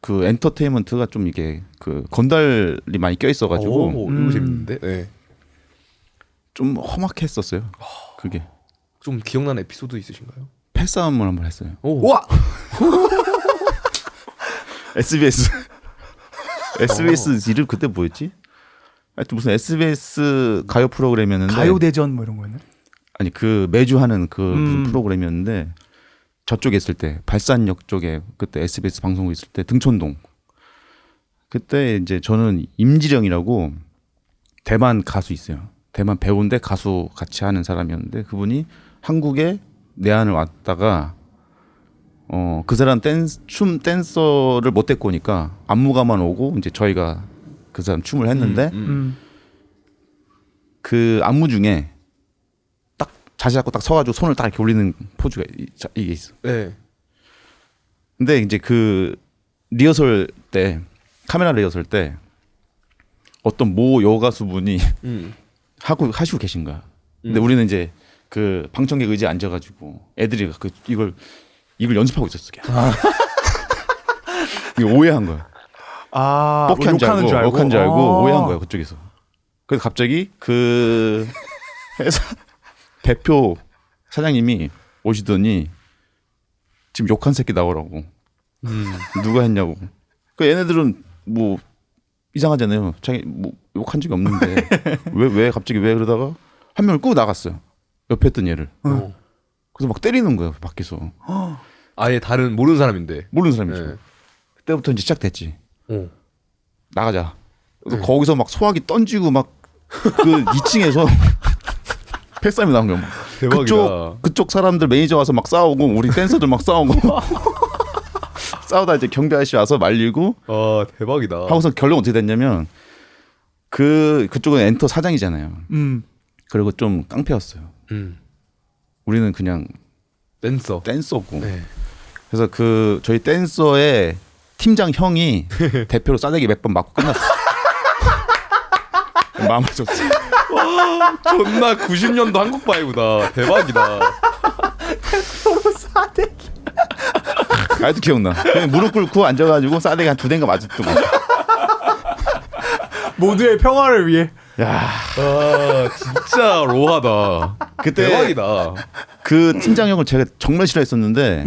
그 엔터테인먼트가 좀 이게 그 건달이 많이 껴 있어가지고
이거 재밌는데. 네.
좀 험악했었어요. 그게
좀 기억나는 에피소드 있으신가요?
패싸움을 한번 했어요.
와
SBS 이름 그때 뭐였지? 하여튼 무슨 SBS 가요 프로그램이었는데
가요대전 뭐 이런 거였나?
아니 그 매주 하는 그 무슨 프로그램이었는데 저쪽에 있을 때 발산역 쪽에 그때 SBS 방송국 있을 때 등촌동 그때 이제 저는 임지령이라고 대만 가수 있어요. 대만 배우인데 가수 같이 하는 사람이었는데 그분이 한국에 내한을 왔다가 그 사람 춤 댄서를 못 데리고 오니까 안무가만 오고 이제 저희가 그 사람 춤을 했는데 그 안무 중에 딱 자세 잡고 딱 서가지고 손을 딱 이렇게 올리는 포즈가 이게 있어.
네.
근데 이제 그 리허설 때 카메라 리허설 때 어떤 모 여가수분이 하시고 계신 거야. 근데 우리는 이제 그 방청객 의자에 앉아가지고 애들이 그 이걸 연습하고 있었어. 이게 오해한 거야. 뻑한 줄 알고, 욕한 줄 알고 오해한 거야 그쪽에서. 그래서 갑자기 그 회사 대표 사장님이 오시더니 지금 욕한 새끼 나오라고. 누가 했냐고. 그 얘네들은 뭐 이상하잖아요. 자기 뭐 욕한 적이 없는데 왜 갑자기 왜 그러다가 한 명을 끄고 나갔어요. 옆에 있던 얘를. 그래서 막 때리는 거야 밖에서.
아예 다른 모르는 사람인데.
모르는 사람이죠.
네.
그때부터 이제 시작됐지. 나가자. 거기서 막 소화기 던지고 막 그 2층에서 패싸움이 나온 거야. 막.
대박이다.
그쪽 사람들 매니저 와서 막 싸우고 우리 댄서들 막 싸우고 싸우다 이제 경비 아저씨 와서 말리고.
대박이다.
하고서 결론 어떻게 됐냐면 그쪽은 엔터 사장이잖아요. 그리고 좀 깡패였어요. 우리는 그냥 댄서고.
네.
그래서 그 저희 댄서의 팀장 형이 대표로 싸대기 몇 번 맞고 끝났어. 마음을 줬어.
존나 90년도 한국 바이브다. 대박이다.
서로 싸대기.
아직도 기억나. 그냥 무릎 꿇고 앉아가지고 싸대기 한 2대인가 맞았던 거.
모두의 평화를 위해.
야,
진짜 로하다.
그때
대박이다.
그 팀장 형을 제가 정말 싫어했었는데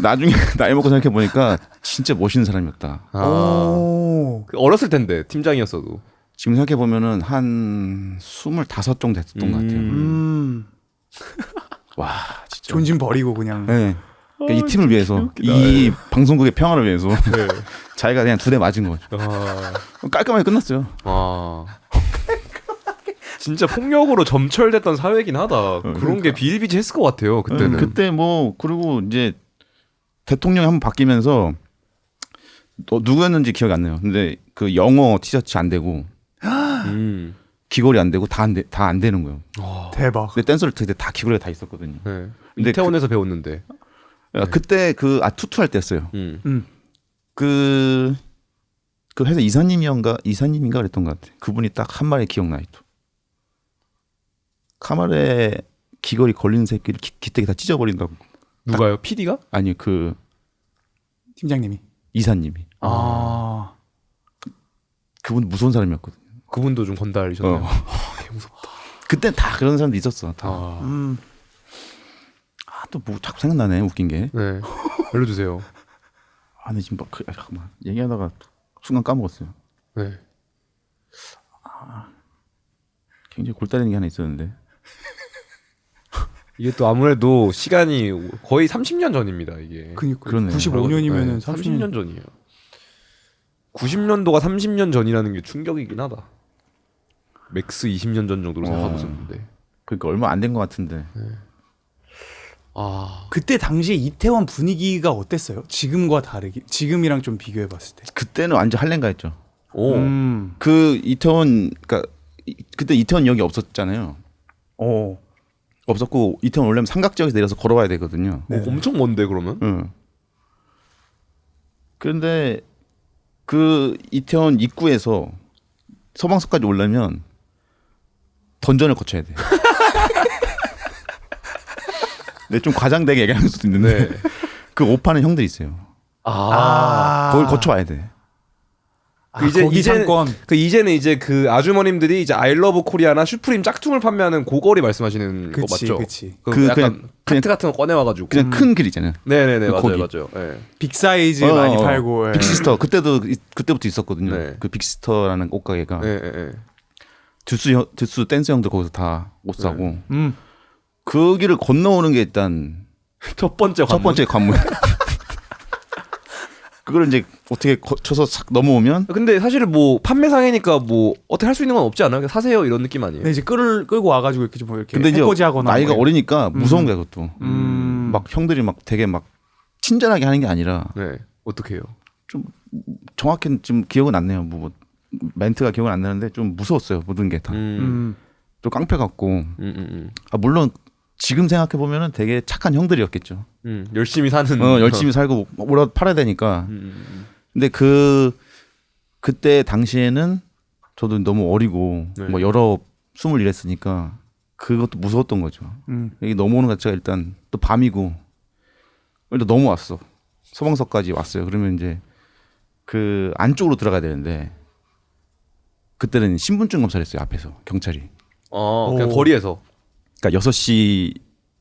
나중에 나이 먹고 생각해 보니까 진짜 멋있는 사람이었다.
어렸을 텐데 팀장이었어도.
지금 생각해 보면은 한 25 정도 됐던 것 같아요. 와, 진짜.
존심 버리고 그냥.
네. 그러니까 이 팀을 위해서, 이 방송국의 평화를 위해서 자기가 그냥 2대 맞은 거죠. 깔끔하게 끝났어요.
진짜 폭력으로 점철됐던 사회긴 하다. 그런 게 비일비재했을 것 같아요. 그때는.
그때 뭐 그리고 이제 대통령이 한번 바뀌면서 누구였는지 기억이 안 나요. 근데 그 영어 티셔츠 안 되고 귀걸이 안 되고 다 안 되는 거예요.
대박.
근데 댄서를 그때 다 귀걸이가 다 있었거든요.
네.
근데
이태원에서 배웠는데.
그때 투투 할 때였어요. 그 회사 이사님인가 그랬던 것 같아. 그분이 딱 한 마리 기억나요. 카마레 귀걸이 걸린 새끼를 기대기 다 찢어버린다고.
누가요? PD가?
아니 그
팀장님이.
이사님이. 그분 무서운 사람이었거든요.
그분도 좀 건달이셨나요? 개 무섭다.
그때 다 그런 사람도 있었어. 다. 또 뭐 자꾸 생각나네. 웃긴 게.
네. 알려주세요.
근데 지금 잠깐만 얘기하다가 순간 까먹었어요.
네.
굉장히 골 때리는 게 하나 있었는데.
이게 또 아무래도 시간이 거의 30년 전입니다. 이게.
그러네.
95년이면은
30년 전이에요. 90년도가 30년 전이라는 게 충격이긴 하다. 맥스 20년 전 정도로 생각하고 있었는데.
그러니까 얼마 안 된 것 같은데.
그때 당시 이태원 분위기가 어땠어요? 지금과 다르게. 지금이랑 좀 비교해 봤을 때.
그때는 완전 할렘가였죠.
오.
그 이태원 그러니까 그때 이태원역이 없었잖아요. 없었고 이태원 오려면 삼각지역에서 내려서 걸어와야 되거든요.
엄청 먼데 그러면?
응. 그런데 그 이태원 입구에서 서방서까지 오려면 던전을 거쳐야 돼. 네, 좀 과장되게 얘기하는 수도 있는데 그 옷 파는 형들이 있어요. 거길 거쳐와야 돼.
이제는 이제 그 아주머님들이 이제 아이러브 코리아나 슈프림 짝퉁을 판매하는 고거리 말씀하시는 거 맞죠?
그치.
그 약간 카트 같은 거 꺼내와가지고
그냥 큰 길 있잖아요.
네네네
그
맞아요
거기.
맞아요. 네.
빅 사이즈 많이 팔고.
빅시스터 그때부터 있었거든요.
네.
그 빅시스터라는 옷가게가
네.
드스 댄스 형들 거기서 다 옷 사고 그 길을 건너오는 게 일단
첫 번째
관문. 그걸 이제 어떻게 거쳐서 싹 넘어오면
근데 사실 뭐 판매상이니까 뭐 어떻게 할 수 있는 건 없지 않아요? 그냥 사세요 이런 느낌 아니에요?
네, 이제 끌고 와가지고 이렇게 좀 이렇게
근데 이제
해코지하거나
나이가
뭐
어리니까 무서운 거야 그것도. 막 형들이 막 되게 막 친절하게 하는 게 아니라
네 어떻게 해요?
좀 정확히 지금 기억은 안 나요. 뭐 멘트가 기억은 안 나는데 좀 무서웠어요 모든 게 다. 좀 깡패 같고. 물론 지금 생각해 보면은 되게 착한 형들이었겠죠.
열심히 사는.
열심히 살고 뭐라도 팔아야 되니까. 근데 그때 당시에는 저도 너무 어리고 뭐 여러 숨을 잃었으니까 그것도 무서웠던 거죠. 여기 넘어오는 자체가 일단 또 밤이고 일단 넘어왔어. 소방서까지 왔어요. 그러면 이제 그 안쪽으로 들어가야 되는데 그때는 신분증 검사를 했어요. 앞에서 경찰이.
그냥 거리에서.
그러니까 6시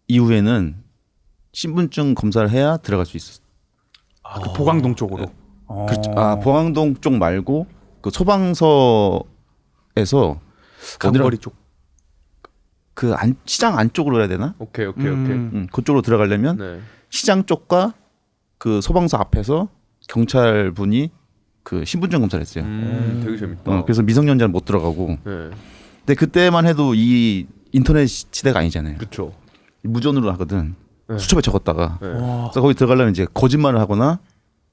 이후에는 신분증 검사를 해야 들어갈 수 있었어.
그 보강동 쪽으로.
그렇죠. 보강동 쪽 말고 그 소방서에서
강거리 쪽.
그 시장 안쪽으로 해야 되나?
오케이.
그쪽으로 들어가려면
네.
시장 쪽과 그 소방서 앞에서 경찰 분이 그 신분증 검사를 했어요.
되게 재밌다.
그래서 미성년자는 못 들어가고.
네.
근데 그때만 해도 이 인터넷 시대가 아니잖아요.
그렇죠.
무전으로 하거든.
네.
수첩에 적었다가.
네.
그래서 거기 들어가려면 이제 거짓말을 하거나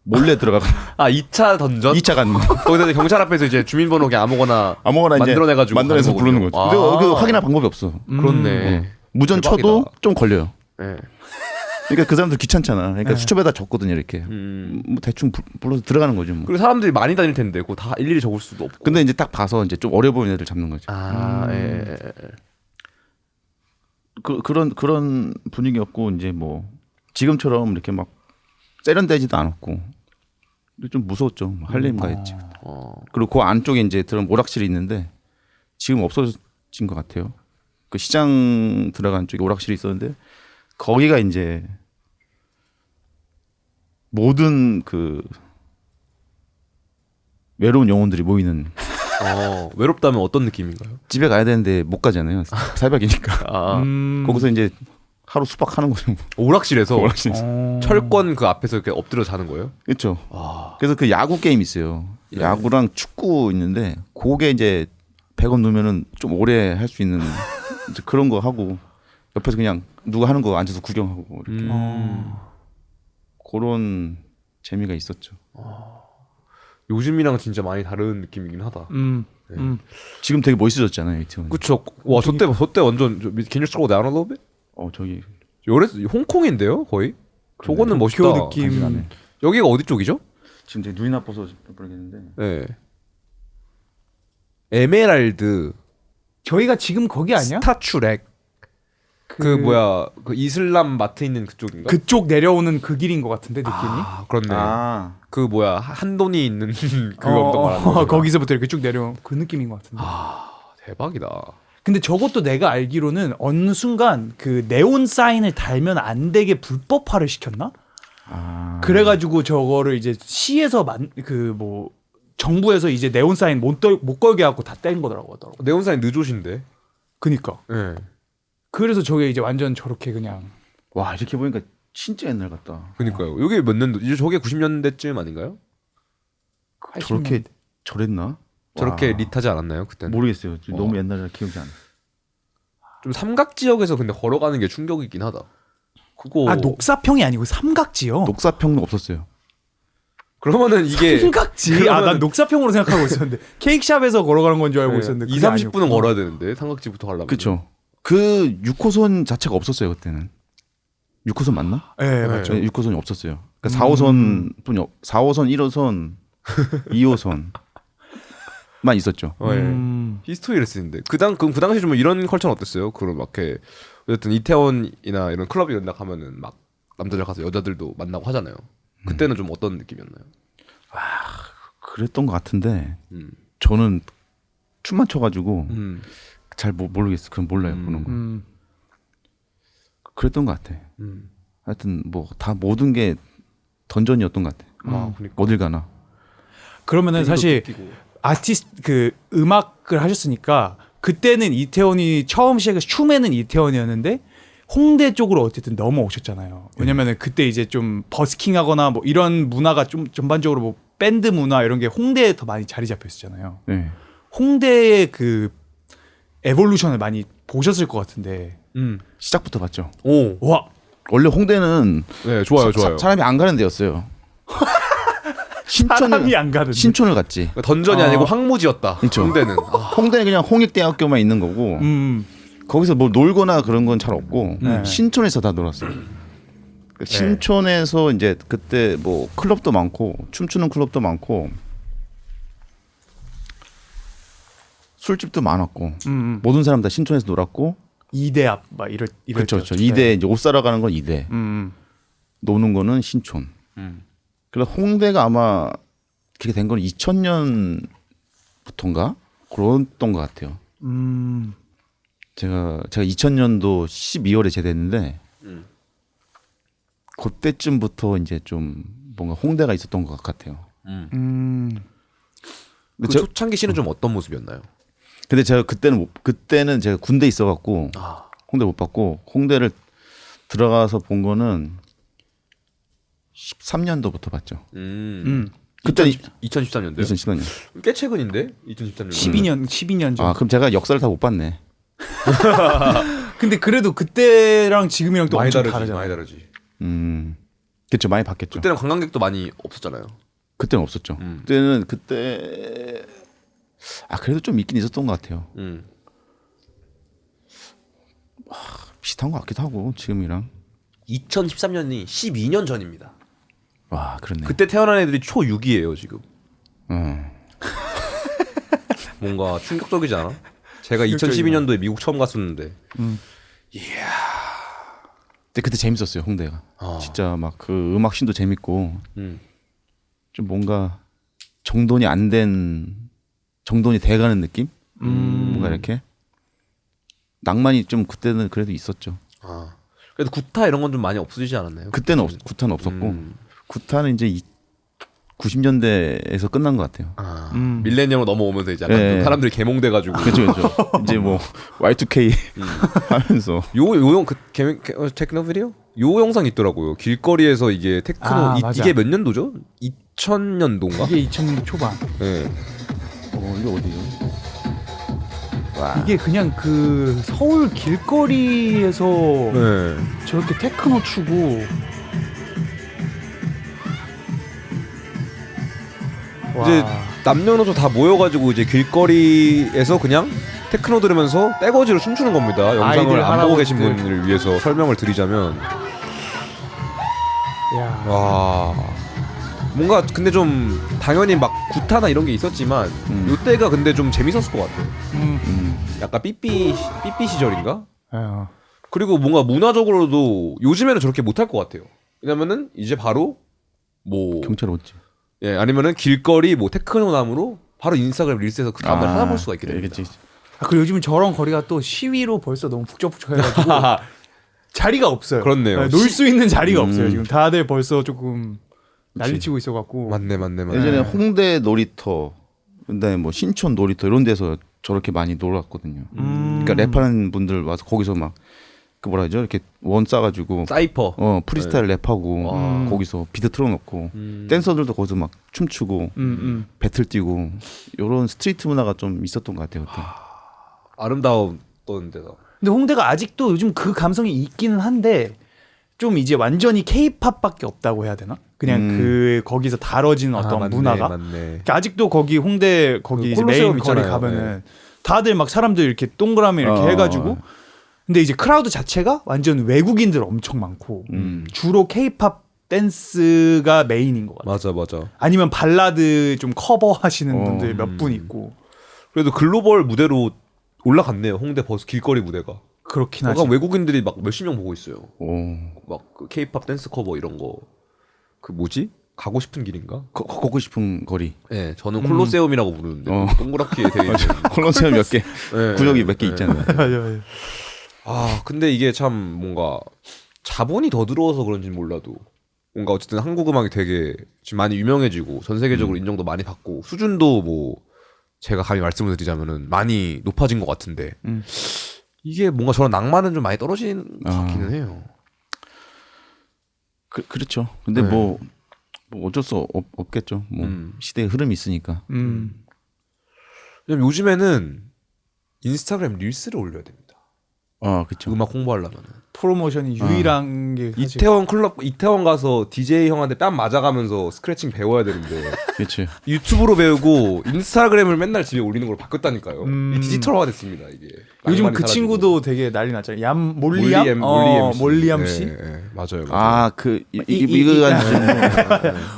몰래 들어가거나.
2차 던전?
2차 가는 거.
거기서 이제 경찰 앞에서 이제 주민번호 그냥 아무거나
이제
만들어내가지고
만들어내서
가는
부르는 거죠.
거군요.
근데 그 확인할 방법이 없어.
그렇네.
무전
대박이다.
쳐도 좀 걸려요.
네.
그러니까 그 사람들 귀찮잖아. 그러니까
네.
수첩에다 적거든요, 이렇게. 뭐 대충 불러서 들어가는 거죠. 뭐.
그리고 사람들이 많이 다닐 텐데 그거 다 일일이 적을 수도 없고.
근데 이제 딱 봐서 이제 좀 어려 보이는 애들 잡는 거죠.
예.
그런 분위기였고 이제 뭐 지금처럼 이렇게 막 세련되지도 않았고 좀 무서웠죠. 할렘 가했지. 그리고 그 안쪽에 이제 들어간 오락실이 있는데 지금 없어진 것 같아요. 그 시장 들어간 쪽에 오락실이 있었는데 거기가 이제 모든 그 외로운 영혼들이 모이는
외롭다면 어떤 느낌인가요?
집에 가야 되는데 못 가잖아요. 새벽이니까. 거기서 이제 하루 숙박하는 거죠.
오락실에서
오락실에서.
철권 그 앞에서 이렇게 엎드려 자는 거예요?
그렇죠. 그래서 그 야구 게임 있어요. 야구랑 축구 있는데 그게 이제 100원 넣으면은 좀 오래 할 수 있는 이제 그런 거 하고 옆에서 그냥 누가 하는 거 앉아서 구경하고 이렇게 그런 재미가 있었죠.
요즘이랑 진짜 많이 다른 느낌이긴 하다.
지금 되게 멋있어졌잖아요, 이태원.
그쵸. 와, 저때 완전 Can you slow down a little bit?
저기
홍콩인데요, 거의? 저거는 멋있다.
도쿄 느낌.
간지나네.
여기가 어디 쪽이죠?
지금 되게 눈이 나빠서 모르겠는데.
네. 에메랄드
저희가 지금 거기 아니야?
스타추렉 그 이슬람 마트 있는 그쪽인가?
그쪽 내려오는 그 길인 것 같은데 느낌이.
그렇네. 그 한돈이 있는 그 언덕 말하는 거.
거기서부터 이렇게 쭉 내려온 그 느낌인 것 같은데.
대박이다.
근데 저것도 내가 알기로는 어느 순간 그 네온 사인을 달면 안 되게 불법화를 시켰나? 그래가지고 저거를 이제 시에서 정부에서 이제 네온 사인 못 걸게 하고 다 뗀 거더라고.
네온사인 느조신데.
그니까.
네.
그래서 저게 이제 완전 저렇게 그냥.
와 이렇게 보니까 진짜 옛날 같다.
그니까요. 여기 몇 년도? 이제 저게 90년대쯤 아닌가요?
저렇게 저랬나?
저렇게
와.
릿하지 않았나요 그때는?
모르겠어요. 너무 옛날이라 기억이 안 나.
좀 삼각 지역에서 근데 걸어가는 게 충격이긴 하다. 그거
녹사평이 아니고 삼각지요.
녹사평도 없었어요.
그러면은 이게
삼각지. 난 녹사평으로 생각하고 있었는데 케이크샵에서 걸어가는 건 줄 알고 있었는데
2-30분은 걸어야 되는데 삼각지부터 가려면.
그렇죠. 그 6호선 자체가 없었어요 그때는. 6호선 맞나?
네, 맞죠.
네, 6호선이 없었어요. 그러니까 4호선 뿐이 4호선, 1호선, 2호선만 있었죠.
히스토리 레슨인데 그럼 그 당시 좀 이런 컬처는 어땠어요? 그런 막 이렇게 어쨌든 이태원이나 이런 클럽 이런 데 가면은 막 남자들 가서 여자들도 만나고 하잖아요. 그때는 좀 어떤 느낌이었나요?
그랬던 것 같은데 저는 춤만 춰가지고 잘 모르겠어. 그건 몰라요. 그런 거. 그랬던 것 같아. 하여튼 뭐 다 모든 게 던전이었던 것 같아.
그러니까.
어딜 가나.
그러면은 사실 아티스트 그 음악을 하셨으니까 그때는 이태원이 처음 시작해서 춤에는 이태원이었는데 홍대 쪽으로 어쨌든 넘어오셨잖아요. 왜냐면은 그때 이제 좀 버스킹하거나 뭐 이런 문화가 좀 전반적으로 뭐 밴드 문화 이런 게 홍대에 더 많이 자리 잡혀 있었잖아요.
네.
홍대의 그 에볼루션을 많이 보셨을 것 같은데.
시작부터 봤죠.
와.
원래 홍대는
네, 좋아요.
사람이 안 가는 데였어요.
사람이 안 가는.
신촌을 갔지.
그러니까 던전이 아니고 황무지였다.
그렇죠.
홍대는.
홍대는 그냥 홍익대학교만 있는 거고 거기서 뭐 놀거나 그런 건 잘 없고 신촌에서 다 놀았어요. 신촌에서 이제 그때 뭐 클럽도 많고 춤추는 클럽도 많고 술집도 많았고 모든 사람 다 신촌에서 놀았고
2대 앞 막 이럴
그렇죠.
때였죠.
2대 이제 옷 사러 가는 건 2대. 노는 거는 신촌. 그래서 홍대가 아마 그렇게 된 건 2000년부터인가 그랬던 것 같아요. 제가 2000년도 12월에 제대했는데 그때쯤부터 이제 좀 뭔가 홍대가 있었던 것 같아요.
그 초창기 씨는 좀 어떤 모습이었나요?
근데 제가 그때는 제가 군대 있어갖고 홍대 못 봤고 홍대를 들어가서 본 거는 13년도부터 봤죠.
그때 2013년도요?
2014년.
꽤 최근인데 2013년.
12년 전.
아 그럼 제가 역사를 다 못 봤네.
근데 그래도 그때랑 지금이랑 또
많이
엄청
다르지.
다르잖아요.
많이 다르지.
그렇죠. 많이 바뀌었죠.
그때는 관광객도 많이 없었잖아요.
그때는 없었죠. 그때는 그때 그래도 좀 있긴 있었던 것 같아요. 비슷한 것 같기도 하고 지금이랑.
2013년이 12년 전입니다.
와 그렇네.
그때 태어난 애들이 초6이에요 지금.
어.
뭔가 충격적이지 않아? 제가 2012년도에 미국 처음 갔었는데.
근데 그때 재밌었어요 홍대가. 진짜 막 그 음악씬도 재밌고 좀 뭔가 정돈이 안 된 정돈이 돼가는 느낌? 뭔가 이렇게 낭만이 좀 그때는 그래도 있었죠.
그래도 구타 이런 건 좀 많이 없어지지 않았나요?
그때는 구타는 없었고 구타는 이제 90년대에서 끝난 것 같아요.
밀레니엄으로 넘어오면서 이제 약간 사람들이 개몽돼가지고.
그렇죠. 이제 뭐 Y2K 하면서
요용 그 테크노 비디오? 요 영상 있더라고요. 길거리에서 이게 테크노
맞아.
이게 몇 년도죠? 2000년도인가?
이게 2000년도 초반.
네.
이게 어디죠?
이게 그냥 그 서울 길거리에서
네.
저렇게 테크노 추고
이제 남녀노소 다 모여가지고 이제 길거리에서 그냥 테크노 들으면서 떼거지로 춤추는 겁니다. 영상을
아이들,
안 보고 계신
할아버지들.
분을 위해서 설명을 드리자면 와 뭔가 근데 좀 당연히 막 구타나 이런 게 있었지만 요때가 근데 좀 재밌었을 것 같아요. 약간 삐삐 시절인가? 그리고 뭔가 문화적으로도 요즘에는 저렇게 못할 것 같아요. 왜냐면은 이제 바로 뭐
경찰 오지.
예, 아니면은 길거리 뭐 테크노남으로 바로 인스타그램 릴스에서 그 다음날 찾아볼 수가 있게 됩니다.
그렇지.
그리고 요즘은 저런 거리가 또 시위로 벌써 너무 북적북적해가지고 자리가 없어요.
그렇네요.
놀 수 있는 자리가 없어요. 지금 다들 벌써 조금 난리치고 있어갖고.
맞네.
예전에 홍대 놀이터, 그다음에 뭐 신촌 놀이터 이런 데서 저렇게 많이 놀았거든요. 그러니까 랩하는 분들 와서 거기서 막 그 뭐라 하죠? 이렇게 원 싸가지고
사이퍼.
프리스타일 랩하고 거기서 비트 틀어놓고 댄서들도 거기서 막 춤추고 배틀 뛰고 이런 스트리트 문화가 좀 있었던 것 같아요 그때.
아름다웠던 데다.
근데 홍대가 아직도 요즘 그 감성이 있기는 한데 좀 이제 완전히 K-팝밖에 없다고 해야 되나? 그냥 그 거기서 다뤄지는 어떤
맞네,
문화가.
맞네.
그러니까 아직도 거기 홍대 거기 이제
콜로세움
메인 거리
있잖아요.
가면은 다들 막 사람들 이렇게 동그라미 이렇게 해가지고. 근데 이제 크라우드 자체가 완전 외국인들 엄청 많고 주로 K-팝 댄스가 메인인 것 같아요.
맞아.
아니면 발라드 좀 커버하시는 분들 몇 분 있고.
그래도 글로벌 무대로 올라갔네요. 홍대 버스 길거리 무대가.
그렇긴 하지.
약간 외국인들이 막 몇십 명 보고 있어요. 막 그 K-팝 댄스 커버 이런 거. 그 뭐지? 가고 싶은 길인가?
걷고 싶은 거리.
네, 저는 콜로세움이라고 부르는데 동그랗게 되어 있는.
콜로세움 몇 개, 구역이 몇 개 있잖아요.
맞아.
근데 이게 참 뭔가 자본이 더 들어와서 그런지 몰라도 뭔가 어쨌든 한국 음악이 되게 지금 많이 유명해지고 전 세계적으로 인정도 많이 받고 수준도 뭐 제가 감히 말씀을 드리자면은 많이 높아진 것 같은데 이게 뭔가 저런 낭만은 좀 많이 떨어지는 것 같기는 해요.
그렇죠. 근데 뭐 어쩔 수 없겠죠. 뭐 시대의 흐름이 있으니까.
왜냐면 요즘에는 인스타그램 릴스를 올려야 됩니다.
그렇죠.
음악 홍보하려면은.
프로모션이 유일한 게 사실.
이태원 가서 DJ 형한테 뺨 맞아가면서 스크래칭 배워야 되는데
그렇지.
유튜브로 배우고 인스타그램을 맨날 집에 올리는 걸로 바뀌었다니까요. 이 디지털화 됐습니다 이게.
요즘
낭만이
그
사라지고.
친구도 되게 난리 났잖아요. 몰리암 몰리암 씨.
네, 맞아요.
이거가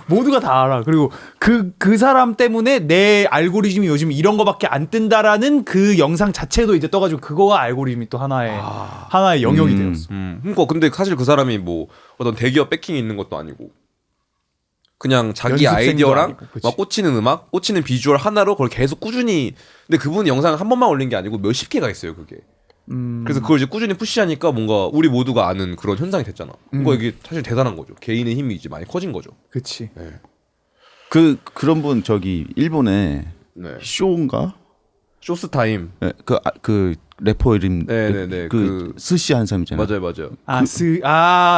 모두가 다 알아. 그리고 그 사람 때문에 내 알고리즘이 요즘 이런 거밖에 안 뜬다라는 그 영상 자체도 이제 떠가지고 그거가 알고리즘이 또 하나의 영역이 되었어.
그러니까 근데 사실 그 사람이 뭐 어떤 대기업 백킹이 있는 것도 아니고 그냥 자기
연습생도
아이디어랑
아니고, 그치.
막 꽂히는 음악, 꽂히는 비주얼 하나로 그걸 계속 꾸준히. 근데 그분 영상을 한 번만 올린 게 아니고 몇십 개가 있어요 그게. 그래서 그걸 이제 꾸준히 푸시하니까 뭔가 우리 모두가 아는 그런 현상이 됐잖아. 그러니까 이게 사실 대단한 거죠. 개인의 힘이 이제 많이 커진 거죠.
그렇지.
네.
그런 분 저기 일본에
네.
쇼인가?
쇼스타임.
네, 그 래퍼 이름
네네네.
그 스시 한 사람 있잖아요.
맞아요.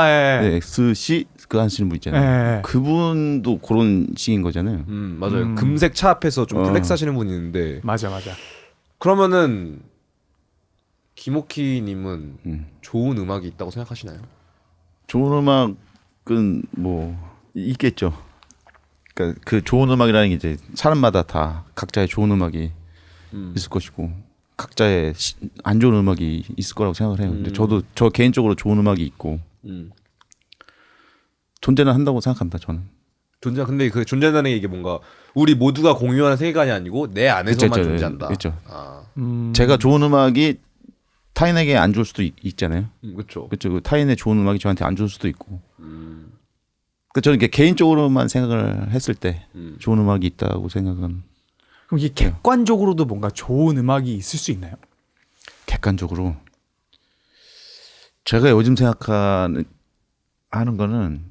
예.
네, 스시 그 하시는 분 있잖아요.
예.
그분도 그런 식인 거잖아요.
맞아요. 금색 차 앞에서 좀 플렉스 하시는 분이 있는데.
맞아.
그러면은 김오키님은 좋은 음악이 있다고 생각하시나요?
좋은 음악은 뭐 있겠죠. 그러니까 그 좋은 음악이라는 게 이제 사람마다 다 각자의 좋은 음악이 있을 것이고 각자의 안 좋은 음악이 있을 거라고 생각을 해요. 근데 저 개인적으로 좋은 음악이 있고 존재는 한다고 생각합니다. 저는.
근데 그 존재한다는 게 이게 뭔가 우리 모두가 공유하는 세계관이 아니고 내 안에서만
그쵸,
존재한다.
그렇죠.
아,
제가 좋은 음악이 타인에게 안 좋을 수도 있잖아요.
그렇죠.
그렇죠. 타인의 좋은 음악이 저한테 안 좋을 수도 있고. 그 저는 이게 개인적으로만 생각을 했을 때 좋은 음악이 있다고 생각은.
그럼 이게 객관적으로도 뭔가 좋은 음악이 있을 수 있나요?
객관적으로 제가 요즘 생각하는 거는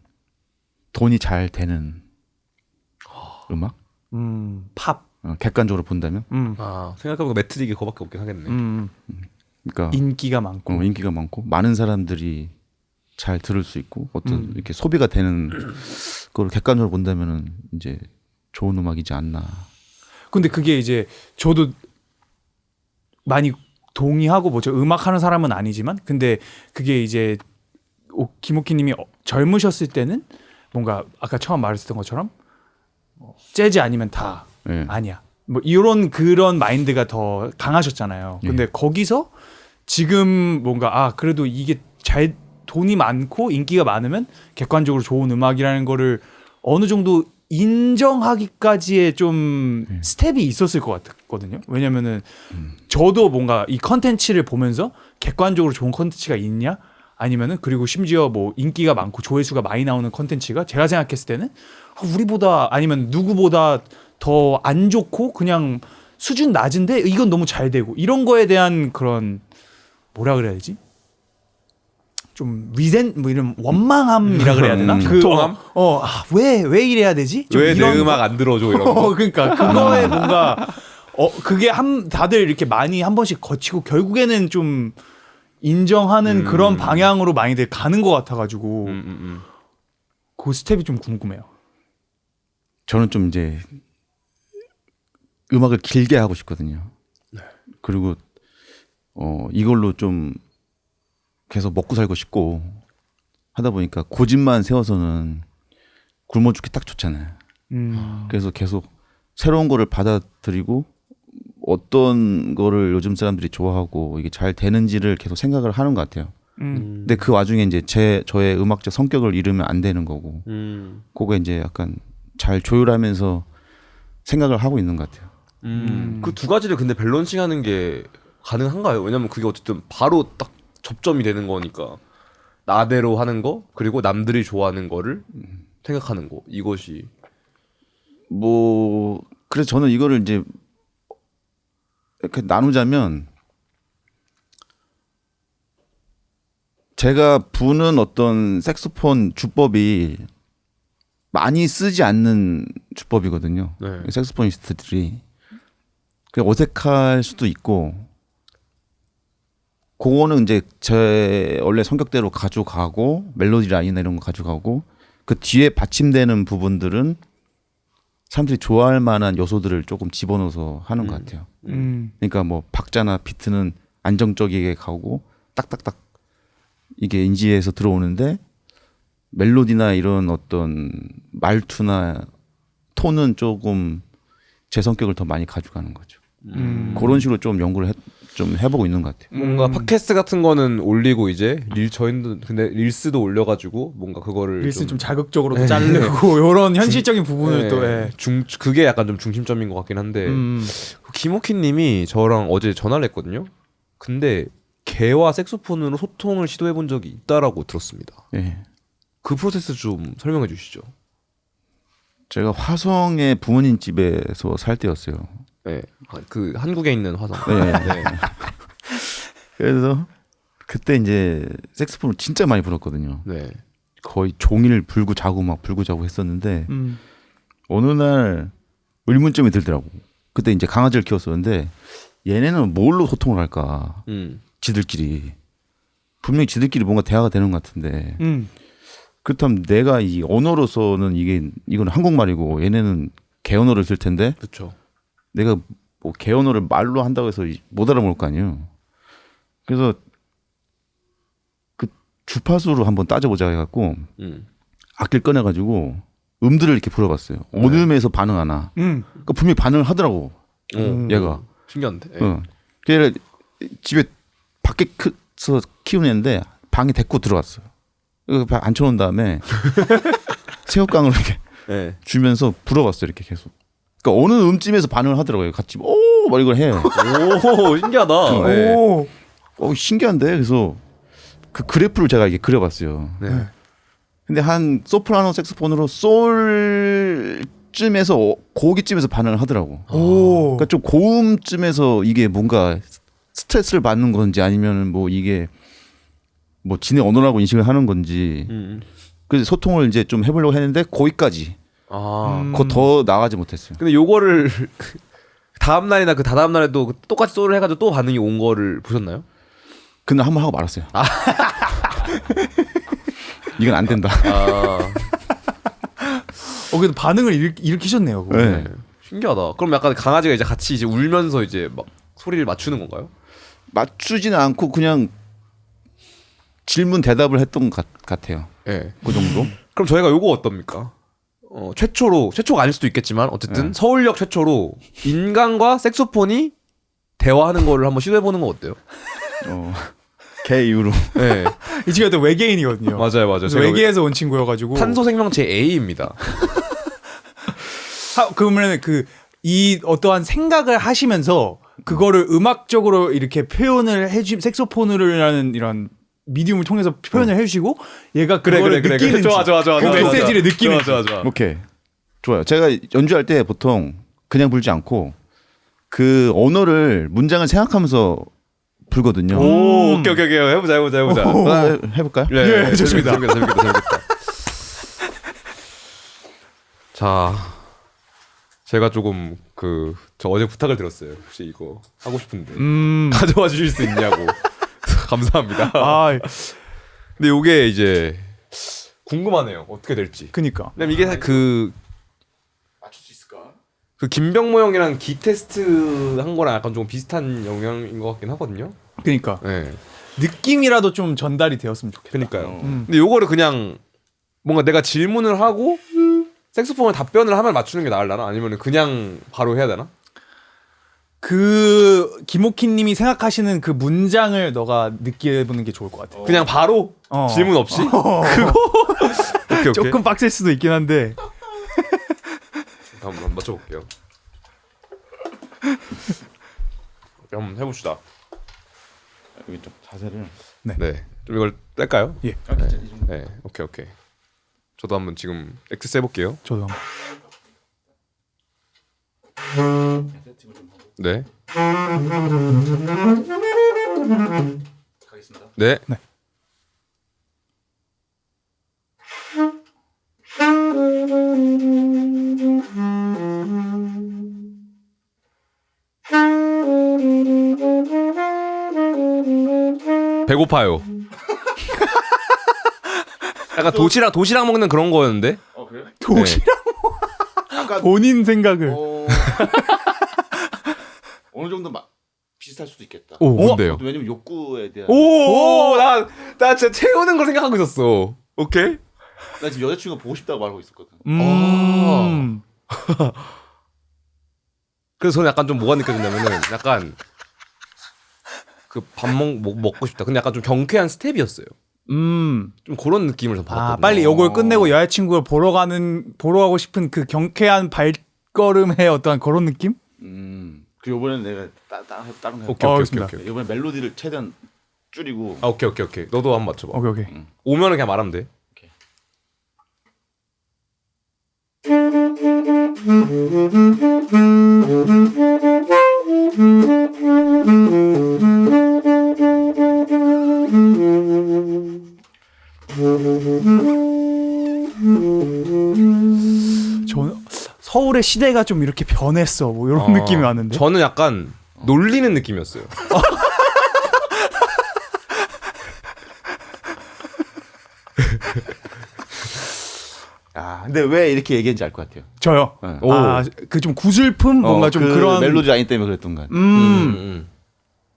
돈이 잘 되는 음악?
팝.
객관적으로 본다면.
아, 생각해보니까 매트릭이 그거밖에 없긴 하겠네.
그러니까
인기가 많고.
인기가 많고 많은 사람들이 잘 들을 수 있고 어떤 이렇게 소비가 되는 그걸 객관적으로 본다면은 이제 좋은 음악이지 않나.
근데 그게 이제 저도 많이 동의하고 뭐 저 음악 하는 사람은 아니지만 근데 그게 이제 김옥희님이 젊으셨을 때는 뭔가 아까 처음 말했던 것처럼 재즈 아니면 다
네.
아니야. 뭐 이런 그런 마인드가 더 강하셨잖아요. 근데 거기서 지금 뭔가 그래도 이게 잘 돈이 많고 인기가 많으면 객관적으로 좋은 음악이라는 거를 어느 정도 인정하기까지의 좀 스텝이 있었을 것 같거든요. 왜냐면은 저도 뭔가 이 컨텐츠를 보면서 객관적으로 좋은 컨텐츠가 있냐? 아니면은 그리고 심지어 뭐 인기가 많고 조회수가 많이 나오는 컨텐츠가 제가 생각했을 때는 우리보다 아니면 누구보다 더 안 좋고 그냥 수준 낮은데 이건 너무 잘 되고 이런 거에 대한 그런 뭐라 그래야 되지? 좀 뭐 이런 원망함이라 그래야 되나?
통함?
왜 이래야 되지? 좀
왜 내
이런
음악 안 들어줘 이런 거.
그러니까 그거에 뭔가 그게 다들 이렇게 많이 한 번씩 거치고 결국에는 좀 인정하는 그런 방향으로 많이들 가는 것 같아가지고 그 스텝이 좀 궁금해요.
저는 좀 이제 음악을 길게 하고 싶거든요. 그리고 이걸로 좀 계속 먹고 살고 싶고 하다 보니까 고집만 세워서는 굶어 죽기 딱 좋잖아요. 그래서 계속 새로운 거를 받아들이고 어떤 거를 요즘 사람들이 좋아하고 이게 잘 되는지를 계속 생각을 하는 것 같아요. 근데 그 와중에 이제 저의 음악적 성격을 잃으면 안 되는 거고 그거 이제 약간 잘 조율하면서 생각을 하고 있는 것 같아요.
그 두 가지를 근데 밸런싱하는 게 가능한가요? 왜냐면 그게 어쨌든 바로 딱 접점이 되는 거니까 나대로 하는 거 그리고 남들이 좋아하는 거를 생각하는 거 이것이
뭐 그래서 저는 이거를 이제 이렇게 나누자면 제가 부는 어떤 색소폰 주법이 많이 쓰지 않는 주법이거든요.
네.
색소포니스트들이 어색할 수도 있고 그거는 이제 제 원래 성격대로 가져가고 멜로디 라인이나 이런 거 가져가고 그 뒤에 받침되는 부분들은 사람들이 좋아할 만한 요소들을 조금 집어넣어서 하는 것 같아요. 그러니까 뭐 박자나 비트는 안정적이게 가고 딱딱딱 이게 인지해서 들어오는데 멜로디나 이런 어떤 말투나 톤은 조금 제 성격을 더 많이 가져가는 거죠. 그런 식으로 좀 연구를 좀 해보고 있는 것 같아요.
뭔가 팟캐스트 같은 거는 올리고 이제 저희도 근데 릴스도 올려가지고 뭔가 그거를
릴스는 좀 자극적으로 자르고 이런 현실적인 부분을 또
그게 약간 좀 중심점인 것 같긴 한데 그 김옥희님이 저랑 어제 전화를 했거든요. 근데 개와 색소폰으로 소통을 시도해본 적이 있다라고 들었습니다.
네.
그 프로세스 좀 설명해 주시죠.
제가 화성의 부모님 집에서 살 때였어요.
네, 그 한국에 있는 화성.
네.
네.
그래서 그때 이제 색소폰을 진짜 많이 불었거든요.
네.
거의 종일 불고 자고 막 불고 자고 했었는데 어느 날 의문점이 들더라고. 그때 이제 강아지를 키웠었는데 얘네는 뭘로 소통을 할까? 지들끼리 분명히 지들끼리 뭔가 대화가 되는 것 같은데 그렇다면 내가 이 언어로서는 이건 한국말이고 얘네는 개 언어를 쓸 텐데
그렇죠.
내가 뭐 개 언어를 말로 한다고 해서 못 알아먹을 거 아니에요. 그래서 그 주파수로 한번 따져보자 해갖고 악기를 꺼내가지고 음들을 이렇게 불어봤어요. 어느 음에서 반응하나. 그러니까 분명히 반응을 하더라고. 얘가.
신기한데.
그래서 집에 밖에서 키우는 애인데 방에 데리고 들어왔어요. 앉혀놓은 다음에 새우깡을 이렇게
네.
주면서 불어봤어요. 이렇게 계속. 그러니까 어느 음쯤에서 반응을 하더라고요. 같이 막 이걸 해.
오 신기하다. 네.
신기한데. 그래서 그 그래프를 제가 이게 그려봤어요.
네.
근데 한 소프라노 색소폰으로 솔쯤에서 고기쯤에서 반응을 하더라고. 그러니까 좀 고음쯤에서 이게 뭔가 스트레스를 받는 건지 아니면 뭐 이게 뭐 지네 언어라고 인식을 하는 건지. 그래서 소통을 이제 좀 해보려고 했는데 거기까지. 그거 더 나가지 못했어요.
근데 요거를 다음 날이나 그 다다음 날에도 똑같이 소리를 해가지고 또 반응이 온 거를 보셨나요?
그날 한번 하고 말았어요. 이건 안 된다.
그래도 반응을 일으키셨네요. 그거.
네.
신기하다. 그럼 약간 강아지가 이제 같이 이제 울면서 이제 막 소리를 맞추는 건가요?
맞추지는 않고 그냥 질문 대답을 했던 것 같아요.
네.
그 정도.
그럼 저희가 요거 어떻습니까? 최초가 아닐 수도 있겠지만 어쨌든 서울역 최초로 인간과 색소폰이 대화하는 거를 한번 시도해보는 건 어때요?
개 이후로.
네.
이 친구가 또 외계인이거든요.
맞아요.
외계에서 온 친구여가지고
탄소 생명체 A입니다.
그러면은 이 어떠한 생각을 하시면서 그거를 음악적으로 이렇게 표현을 색소폰으로라는 이런 미디움을 통해서 표현을 해주시고 얘가 그거를 느끼는지
좋아.
그 메시지를 느끼는지.
좋아.
오케이. 좋아요. 제가 연주할 때 보통 그냥 불지 않고 그 언어를 문장을 생각하면서 불거든요.
오, 오케이. 해보자.
해볼까요?
네,
좋습니다.
재밌겠다. 자, 제가 조금 저 어제 부탁을 드렸어요. 혹시 이거 하고 싶은데 가져와 주실 수 있냐고. 감사합니다. 근데 요게 이제 궁금하네요. 어떻게 될지.
그니까.
왜냐면 이게 맞출 수 있을까? 그 김병모 형이랑 기 테스트 한 거랑 약간 좀 비슷한 영향인 것 같긴 하거든요.
그니까.
네.
느낌이라도 좀 전달이 되었으면 좋겠다.
그러니까요. 근데 요거를 그냥 뭔가 내가 질문을 하고 색소폰을 답변을 하면 맞추는 게 나을라나? 아니면 그냥 바로 해야 되나?
김옥희님이 생각하시는 그 문장을 너가 느껴보는 게 좋을 것 같아.
그냥 바로 질문 없이? 그거? 오케이.
조금 빡셀 수도 있긴 한데.
한번 맞춰볼게요. 한번 해봅시다.
여기 좀 자세를.
네. 좀 이걸 뗄까요?
예.
네. 오케이. 저도 한번 지금 엑세스 해볼게요.
저도 한번.
네.
가겠습니다.
네. 배고파요. 약간 도시락 먹는 그런 거였는데.
그래요?
도시락 본인 생각을.
어느 정도 비슷할 수도 있겠다.
오, 뭔데요?
왜냐면 욕구에 대한.
오, 나 진짜 채우는 걸 생각하고 있었어. 오케이.
나 지금 여자친구가 보고 싶다고 말하고 있었거든.
그래서 저는 약간 좀 뭐가 느껴진다면은 약간 그 밥 먹고 싶다. 근데 약간 좀 경쾌한 스텝이었어요. 좀 그런 느낌을 좀 받았거든요.
빨리 요걸 끝내고 여자친구를 보러 가고 싶은 그 경쾌한 발걸음의 어떤 그런 느낌?
그 요번엔 내가 다른 거.
오케이.
요번에 멜로디를 최대한 줄이고.
오케이. 너도 한번 맞춰봐.
오케이.
오면은 그냥 말하면 돼.
저는 서울의 시대가 좀 이렇게 변했어. 뭐 이런 느낌이 왔는데.
저는 약간 놀리는 느낌이었어요.
근데 왜 이렇게 얘기했는지 알 것 같아요.
저요.
네.
그 좀 구슬픔 뭔가 좀
그
그런
멜로디 라인 때문에 그랬던 거 같아요.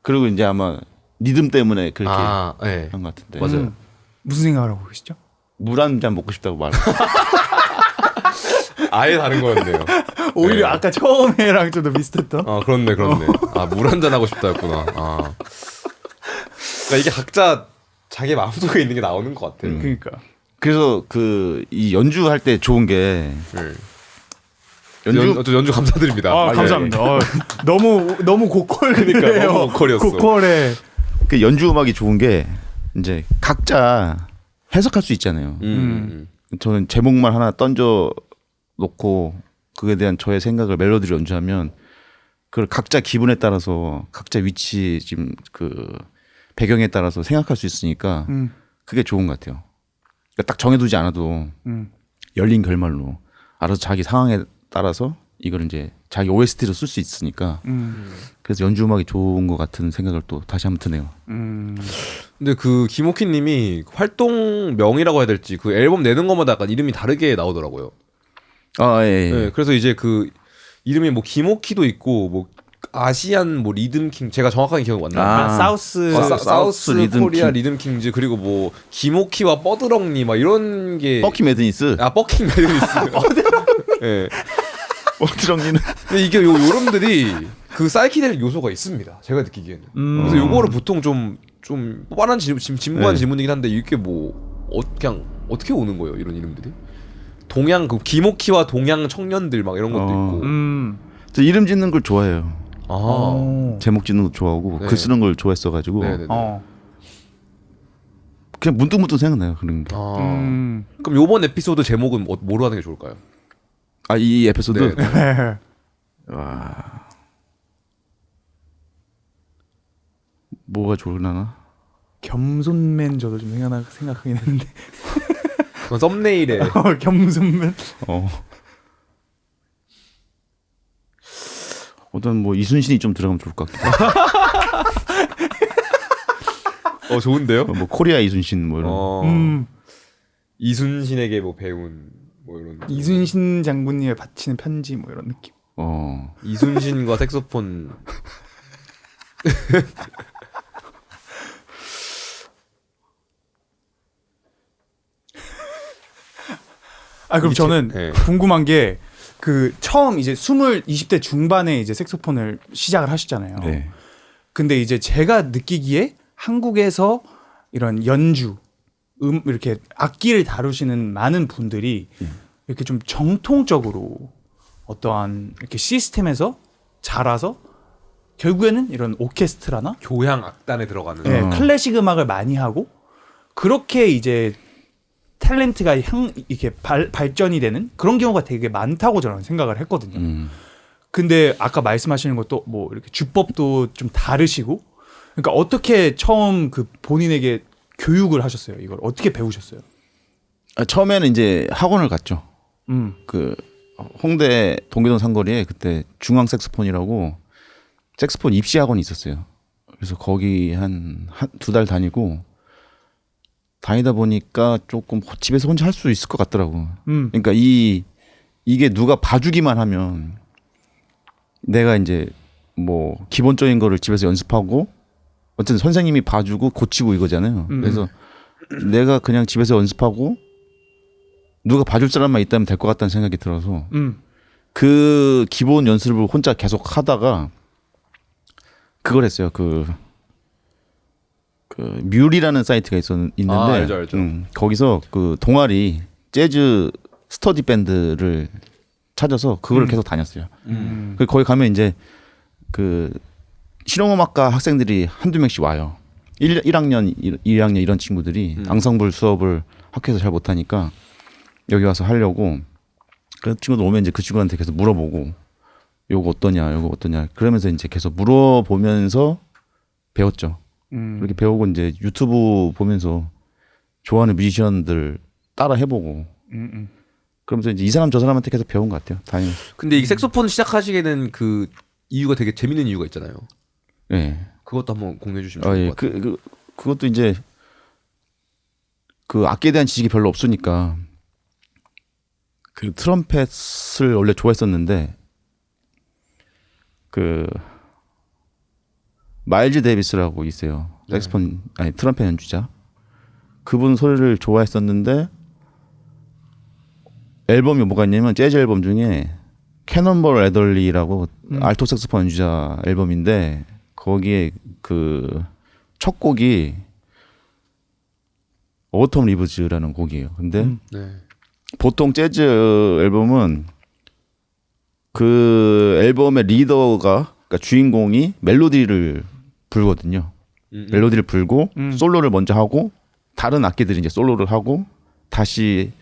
그리고 이제 아마 리듬 때문에 그렇게
네.
한 것 같은데.
맞아요.
무슨 생각을 하고 계시죠?
물 한 잔 먹고 싶다고 말하고.
아예 다른 거였네요.
오히려
네.
아까 처음에랑 좀 더 비슷했던.
그렇네. 물 한잔 하고 싶다였구나. 그러니까 이게 각자 자기 마음속에 있는 게 나오는 것 같아요.
그러니까.
그래서 이 연주할 때 좋은 게
연주 감사드립니다.
감사합니다. 너무 고퀄이에요.
그러니까 너무 고퀄이었어.
고퀄에
그 연주 음악이 좋은 게 이제 각자 해석할 수 있잖아요. 저는 제목만 하나 던져 놓고 그에 대한 저의 생각을 멜로디로 연주하면 그걸 각자 기분에 따라서 각자 위치 지금 그 배경에 따라서 생각할 수 있으니까 그게 좋은 것 같아요. 그러니까 딱 정해두지 않아도 열린 결말로 알아서 자기 상황에 따라서 이걸 이제 자기 OST로 쓸 수 있으니까 그래서 연주 음악이 좋은 것 같은 생각을 또 다시 한번 드네요.
근데 그 김옥희님이 활동명이라고 해야 될지 그 앨범 내는 것마다 약간 이름이 다르게 나오더라고요.
예.
네, 그래서 이제 그 이름이 뭐 김옥희도 있고 뭐 아시안 뭐 리듬킹 제가 정확하게 기억 안 나요. 사우스 코리아 리듬킹즈 그리고 뭐 김옥희와 뻐드렁니 막 이런 게
버키 매드니스.
버킹 매드니스. 예.
뻐드렁니는.
근데 이게 요름들이 그 사이키델릭 요소가 있습니다. 제가 느끼기에는. 그래서 요거를 보통 좀 뻔한 진부한 질문이긴 한데 이게 뭐 그냥 어떻게 오는 거예요? 이런 이름들이? 동양 그 김옥희와 동양 청년들 막 이런 것도 있고.
저 이름 짓는 걸 좋아해요. 제목 짓는 거 좋아하고
네.
글 쓰는 걸 좋아했어가지고 그냥 문득문득 생각나요 그런 게.
그럼 요번 에피소드 제목은 뭐로 하는 게 좋을까요?
이 에피소드.
네.
와. 뭐가 좋으려나?
겸손맨 저도 좀 생각하긴 했는데.
그건 썸네일에
겸손맨.
어떤 뭐 이순신이 좀 들어가면 좋을 것 같기도 하고.
좋은데요?
뭐 코리아 이순신 뭐 이런.
이순신에게 뭐 배운 뭐 이런.
이순신 장군님에 바치는 편지 뭐 이런 느낌.
이순신과 색소폰.
그럼 저는
네.
궁금한 게 그 처음 이제 20대 중반에 이제 색소폰을 시작을 하셨잖아요.
네.
근데 이제 제가 느끼기에 한국에서 이런 연주, 이렇게 악기를 다루시는 많은 분들이 이렇게 좀 정통적으로 어떠한 이렇게 시스템에서 자라서 결국에는 이런 오케스트라나
교향 악단에 들어가는.
클래식 음악을 많이 하고 그렇게 이제 탤런트가 이렇게 발전이 되는 그런 경우가 되게 많다고 저는 생각을 했거든요. 근데 아까 말씀하시는 것도 뭐 이렇게 주법도 좀 다르시고, 그러니까 어떻게 처음 그 본인에게 교육을 하셨어요? 이걸 어떻게 배우셨어요?
처음에는 이제 학원을 갔죠. 그 홍대 동계동 상거리에 그때 중앙 색소폰이라고 색소폰 입시 학원이 있었어요. 그래서 거기 한 2달 다니고. 다니다 보니까 조금 집에서 혼자 할 수 있을 것 같더라고. 그러니까 이게 누가 봐주기만 하면 내가 이제 뭐 기본적인 거를 집에서 연습하고 어쨌든 선생님이 봐주고 고치고 이거잖아요. 그래서 내가 그냥 집에서 연습하고 누가 봐줄 사람만 있다면 될 것 같다는 생각이 들어서 그 기본 연습을 혼자 계속 하다가 그걸 했어요. 그 뮬이라는 사이트가 있는데
알죠.
거기서 그 동아리 재즈 스터디 밴드를 찾아서 그걸 계속 다녔어요. 그 거기 가면 이제 그 실용음악과 학생들이 한두 명씩 와요. 1학년, 2학년 이런 친구들이 앙상블 수업을 학교에서 잘 못하니까 여기 와서 하려고 그 친구들 오면 이제 그 친구한테 계속 물어보고 요거 어떠냐 그러면서 이제 계속 물어보면서 배웠죠. 그렇게 배우고 이제 유튜브 보면서 좋아하는 뮤지션들 따라 해보고 그러면서 이제 이 사람 저 사람한테 계속 배운 것 같아요. 다행히.
근데 이 색소폰 시작하시게 된 그 이유가 되게 재밌는 이유가 있잖아요.
네.
그것도 한번 공유해 주시면 좋을 것 같아요.
그것도 이제 그 악기에 대한 지식이 별로 없으니까 그 트럼펫을 원래 좋아했었는데 그 마일즈 데이비스라고 있어요. 색스폰 아니 트럼펫 연주자. 그분 소리를 좋아했었는데 앨범이 뭐가 있냐면 재즈 앨범 중에 캐논볼 애덜리라고 알토 색소폰 연주자 앨범인데 거기에 그 첫 곡이 오톰 리브즈라는 곡이에요. 근데
네.
보통 재즈 앨범은 그 앨범의 리더가 그러니까 주인공이 멜로디를 불거든요. 멜로디를 불고 솔로를 먼저 하고 다른 악기들이 이제 솔로를 하고 다시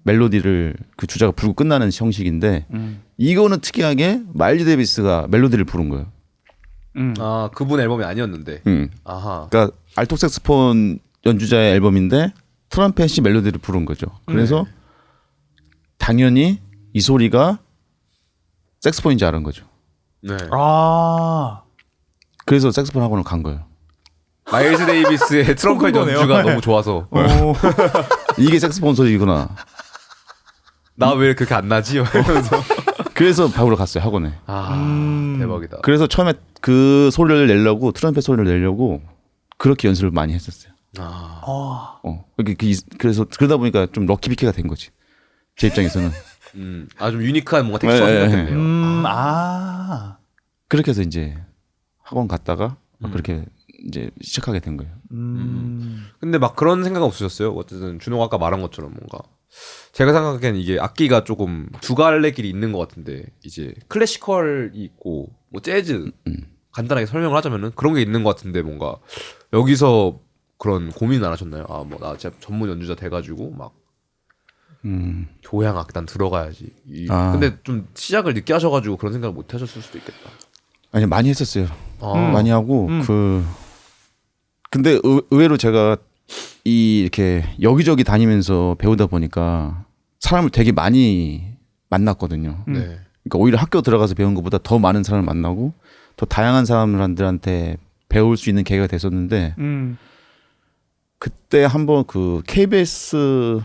멜로디를 그 주자가 불고 끝나는 형식인데 이거는 특이하게 마일즈 데이비스가 멜로디를 부른 거예요.
아 그분 앨범이 아니었는데. 아하.
그러니까 알토 색스폰 연주자의 앨범인데 트럼펫이 멜로디를 부른 거죠. 그래서 당연히 이 소리가 색스폰인지 아는 거죠.
네.
아.
그래서 색스폰 학원을 간 거예요.
마일즈 데이비스의 트럼펫 연주가 너무 좋아서
이게 색스폰 소리구나.
나 왜 그렇게 안 나지? 이러면서.
그래서 배우러 갔어요 학원에.
대박이다.
그래서 처음에 그 소리를 내려고 트럼펫 소리를 내려고 그렇게 연습을 많이 했었어요. 그래서 그러다 보니까 좀 럭키비키가 된 거지. 제 입장에서는.
좀 유니크한 뭔가 텍스처가 생겼네요.
그렇게 해서 이제 학원 갔다가 그렇게 이제 시작하게 된 거예요.
근데 막 그런 생각 없으셨어요? 어쨌든 준호가 아까 말한 것처럼 뭔가 제가 생각하기엔 이게 악기가 조금 두 갈래길이 있는 것 같은데 이제 클래시컬이 있고 뭐 재즈 간단하게 설명을 하자면은 그런 게 있는 것 같은데 뭔가 여기서 그런 고민 안 하셨나요? 아 뭐 나 진짜 전문 연주자 돼가지고 막 교향 악단 들어가야지. 근데 좀 시작을 늦게 하셔가지고 그런 생각을 못 하셨을 수도 있겠다.
아니 많이 했었어요. 많이 하고 근데 의외로 제가 이렇게 여기저기 다니면서 배우다 보니까 사람을 되게 많이 만났거든요.
네.
그러니까 오히려 학교 들어가서 배운 것보다 더 많은 사람을 만나고 더 다양한 사람들한테 배울 수 있는 계기가 됐었는데 그때 한번 그 KBS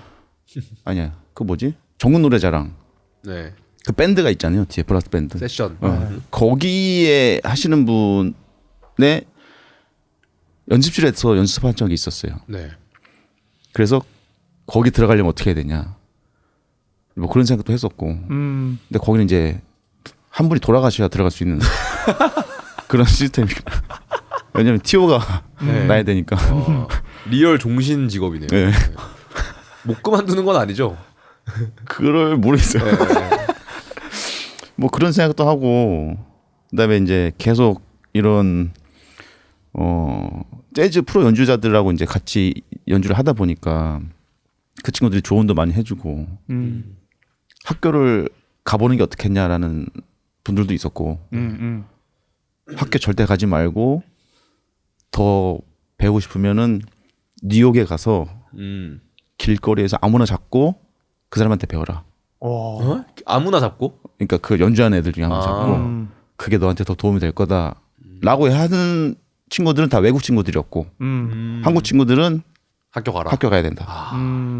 아니야 그 뭐지 정은 노래자랑
네.
그 밴드가 있잖아요 뒤에 브라스 밴드
세션.
거기에 하시는 분의 연습실에서 연습한 적이 있었어요.
네.
그래서 거기 들어가려면 어떻게 해야 되냐 뭐 그런 생각도 했었고 근데 거기는 이제 한 분이 돌아가셔야 들어갈 수 있는 그런 시스템이 왜냐면 티오가 나야 되니까
리얼 종신 직업이네요.
네.
못 그만두는 건 아니죠?
그걸 모르겠어요. 뭐 그런 생각도 하고 그다음에 이제 계속 이런 재즈 프로 연주자들하고 이제 같이 연주를 하다 보니까 그 친구들이 조언도 많이 해주고 학교를 가보는 게 어떻겠냐라는 분들도 있었고 학교 절대 가지 말고 더 배우고 싶으면은 뉴욕에 가서 길거리에서 아무나 잡고 그 사람한테 배워라.
어? 아무나 잡고?
그러니까 그 연주하는 애들 중에 아무나 잡고 그게 너한테 더 도움이 될 거다라고 하는 친구들은 다 외국 친구들이었고 한국 친구들은
학교 가라.
학교 가야 된다.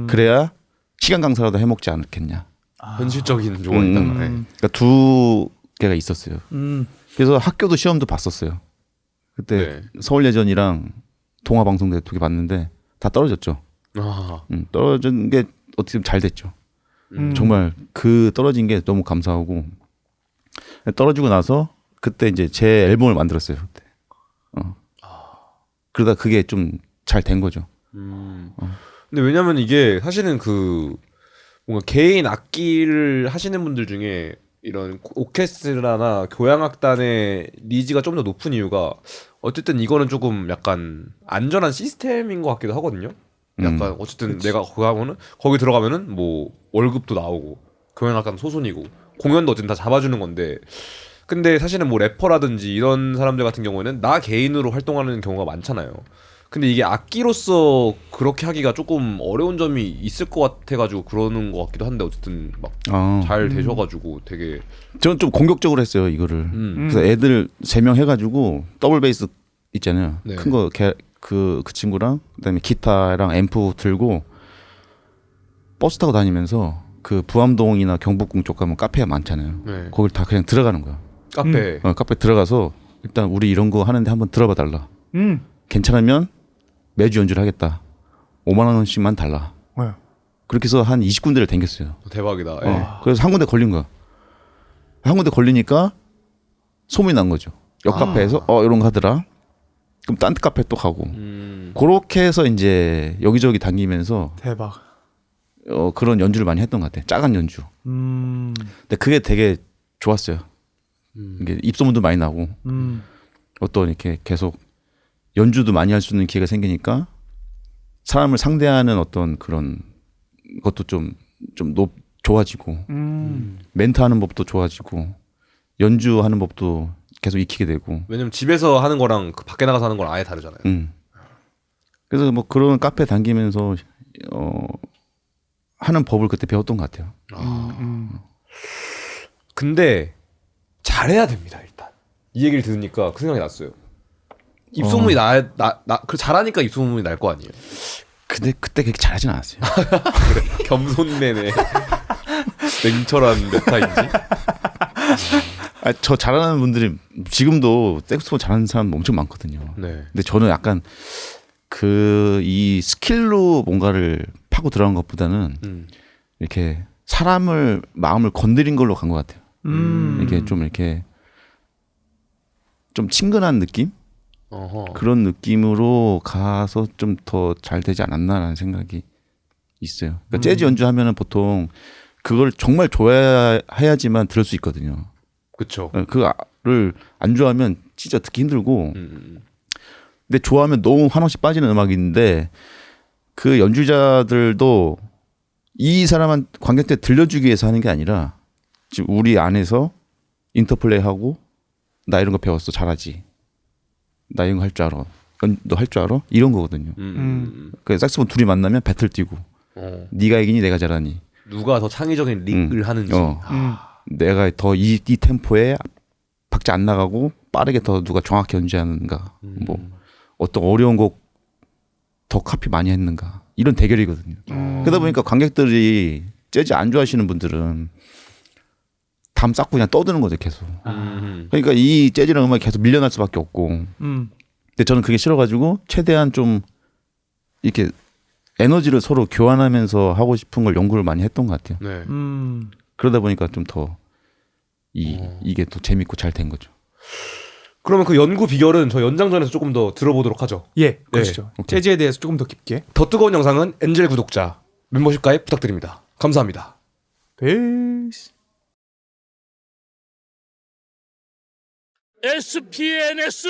그래야 시간 강사라도 해먹지 않겠냐.
현실적인 조언이다. 네.
그러니까 두 개가 있었어요. 그래서 학교도 시험도 봤었어요. 그때
네.
서울예전이랑 동아방송대 2개 봤는데 다 떨어졌죠.
아,
떨어진 게 어떻게 보면 잘 됐죠.
음.
정말 그 떨어진 게 너무 감사하고 떨어지고 나서 그때 이제 제 앨범을 만들었어요. 그때. 그러다 그게 좀 잘 된 거죠.
근데 왜냐면 이게 사실은 그 뭔가 개인 악기를 하시는 분들 중에 이런 오케스트라나 교향악단의 니즈가 좀 더 높은 이유가 어쨌든 이거는 조금 약간 안전한 시스템인 것 같기도 하거든요. 약간 어쨌든 내가 거기 하면은 거기 들어가면은 뭐 월급도 나오고 교향악단 소손이고 공연도 어쨌든 다 잡아주는 건데 근데 사실은 뭐 래퍼라든지 이런 사람들 같은 경우에는 나 개인으로 활동하는 경우가 많잖아요. 근데 이게 악기로서 그렇게 하기가 조금 어려운 점이 있을 것 같아가지고 그러는 것 같기도 한데 어쨌든 막 잘 되셔가지고 되게
저는 좀 공격적으로 했어요 이거를. 그래서 애들 3명 해가지고 더블 베이스 있잖아요.
네.
큰 거 그 친구랑 그다음에 기타랑 앰프 들고 버스 타고 다니면서 그 부암동이나 경복궁 쪽 가면 카페가 많잖아요.
네.
거길 다 그냥 들어가는 거야.
카페
카페 들어가서 일단 우리 이런 거 하는데 한번 들어봐 달라. 괜찮으면 매주 연주를 하겠다. 5만 원씩만 달라.
네.
그렇게 해서 한 20군데를 댕겼어요.
대박이다. 예.
그래서 한 군데 걸린 거야. 한 군데 걸리니까 소문이 난 거죠. 옆 카페에서 이런 거 하더라. 그럼 딴 카페 또 가고. 그렇게 해서 이제 여기저기 다니면서
대박.
그런 연주를 많이 했던 것 같아. 작은 연주. 근데 그게 되게 좋았어요. 이게 입소문도 많이 나고 어떤 이렇게 계속 연주도 많이 할 수 있는 기회가 생기니까 사람을 상대하는 어떤 그런 것도 좀 좋아지고 멘트하는 법도 좋아지고 연주하는 법도 계속 익히게 되고.
왜냐면 집에서 하는 거랑 그 밖에 나가서 하는 거랑 아예 다르잖아요.
그래서 뭐 그런 카페 다니면서 하는 법을 그때 배웠던 것 같아요.
근데 잘해야 됩니다 일단. 이 얘기를 들으니까 그 생각이 났어요. 입소문이 그 잘하니까 입소문이 날 거 아니에요.
근데 그때 그렇게 잘하진 않았어요.
그래 겸손내네. 냉철한 메타인지.
저 잘하는 분들이 지금도 색소폰 잘하는 사람 엄청 많거든요.
네.
근데 저는 약간 이 스킬로 뭔가를 파고 들어간 것보다는 이렇게 사람을 마음을 건드린 걸로 간 것 같아요. 이게 좀 이렇게 좀 친근한 느낌?
어허.
그런 느낌으로 가서 좀 더 잘 되지 않았나라는 생각이 있어요. 그러니까 재즈 연주하면은 보통 그걸 정말 좋아해야지만 들을 수 있거든요.
그쵸.
그를 안 좋아하면 진짜 듣기 힘들고. 근데 좋아하면 너무 한없이 빠지는 음악인데 그 연주자들도 이 사람한 관객한테 들려주기 위해서 하는 게 아니라 지금 우리 안에서 인터플레이하고 나 이런 거 배웠어 잘하지. 나 이런 거 할 줄 알아. 너 할 줄 알아? 이런 거거든요. 그 색소폰 둘이 만나면 배틀 뛰고 네가 이기니 내가 잘하니.
누가 더 창의적인 릭을 하는지.
내가 더 이 템포에 박자 안 나가고 빠르게 더 누가 정확히 연주하는가. 뭐 어떤 어려운 곡 더 카피 많이 했는가. 이런 대결이거든요. 그러다 보니까 관객들이 재즈 안 좋아하시는 분들은 담 쌓고 그냥 떠드는 거죠 계속. 그러니까 이 재즈랑 음악이 계속 밀려날 수밖에 없고. 근데 저는 그게 싫어가지고 최대한 좀 이렇게 에너지를 서로 교환하면서 하고 싶은 걸 연구를 많이 했던 것 같아요.
네.
그러다 보니까 좀 더 이게 더 재밌고 잘 된 거죠.
그러면 그 연구 비결은 저 연장전에서 조금 더 들어보도록 하죠.
예, 그렇죠. 재즈에 대해서 조금 더 깊게.
더 뜨거운 영상은 엔젤 구독자 멤버십 가입 부탁드립니다. 감사합니다.
베이스.
SPNS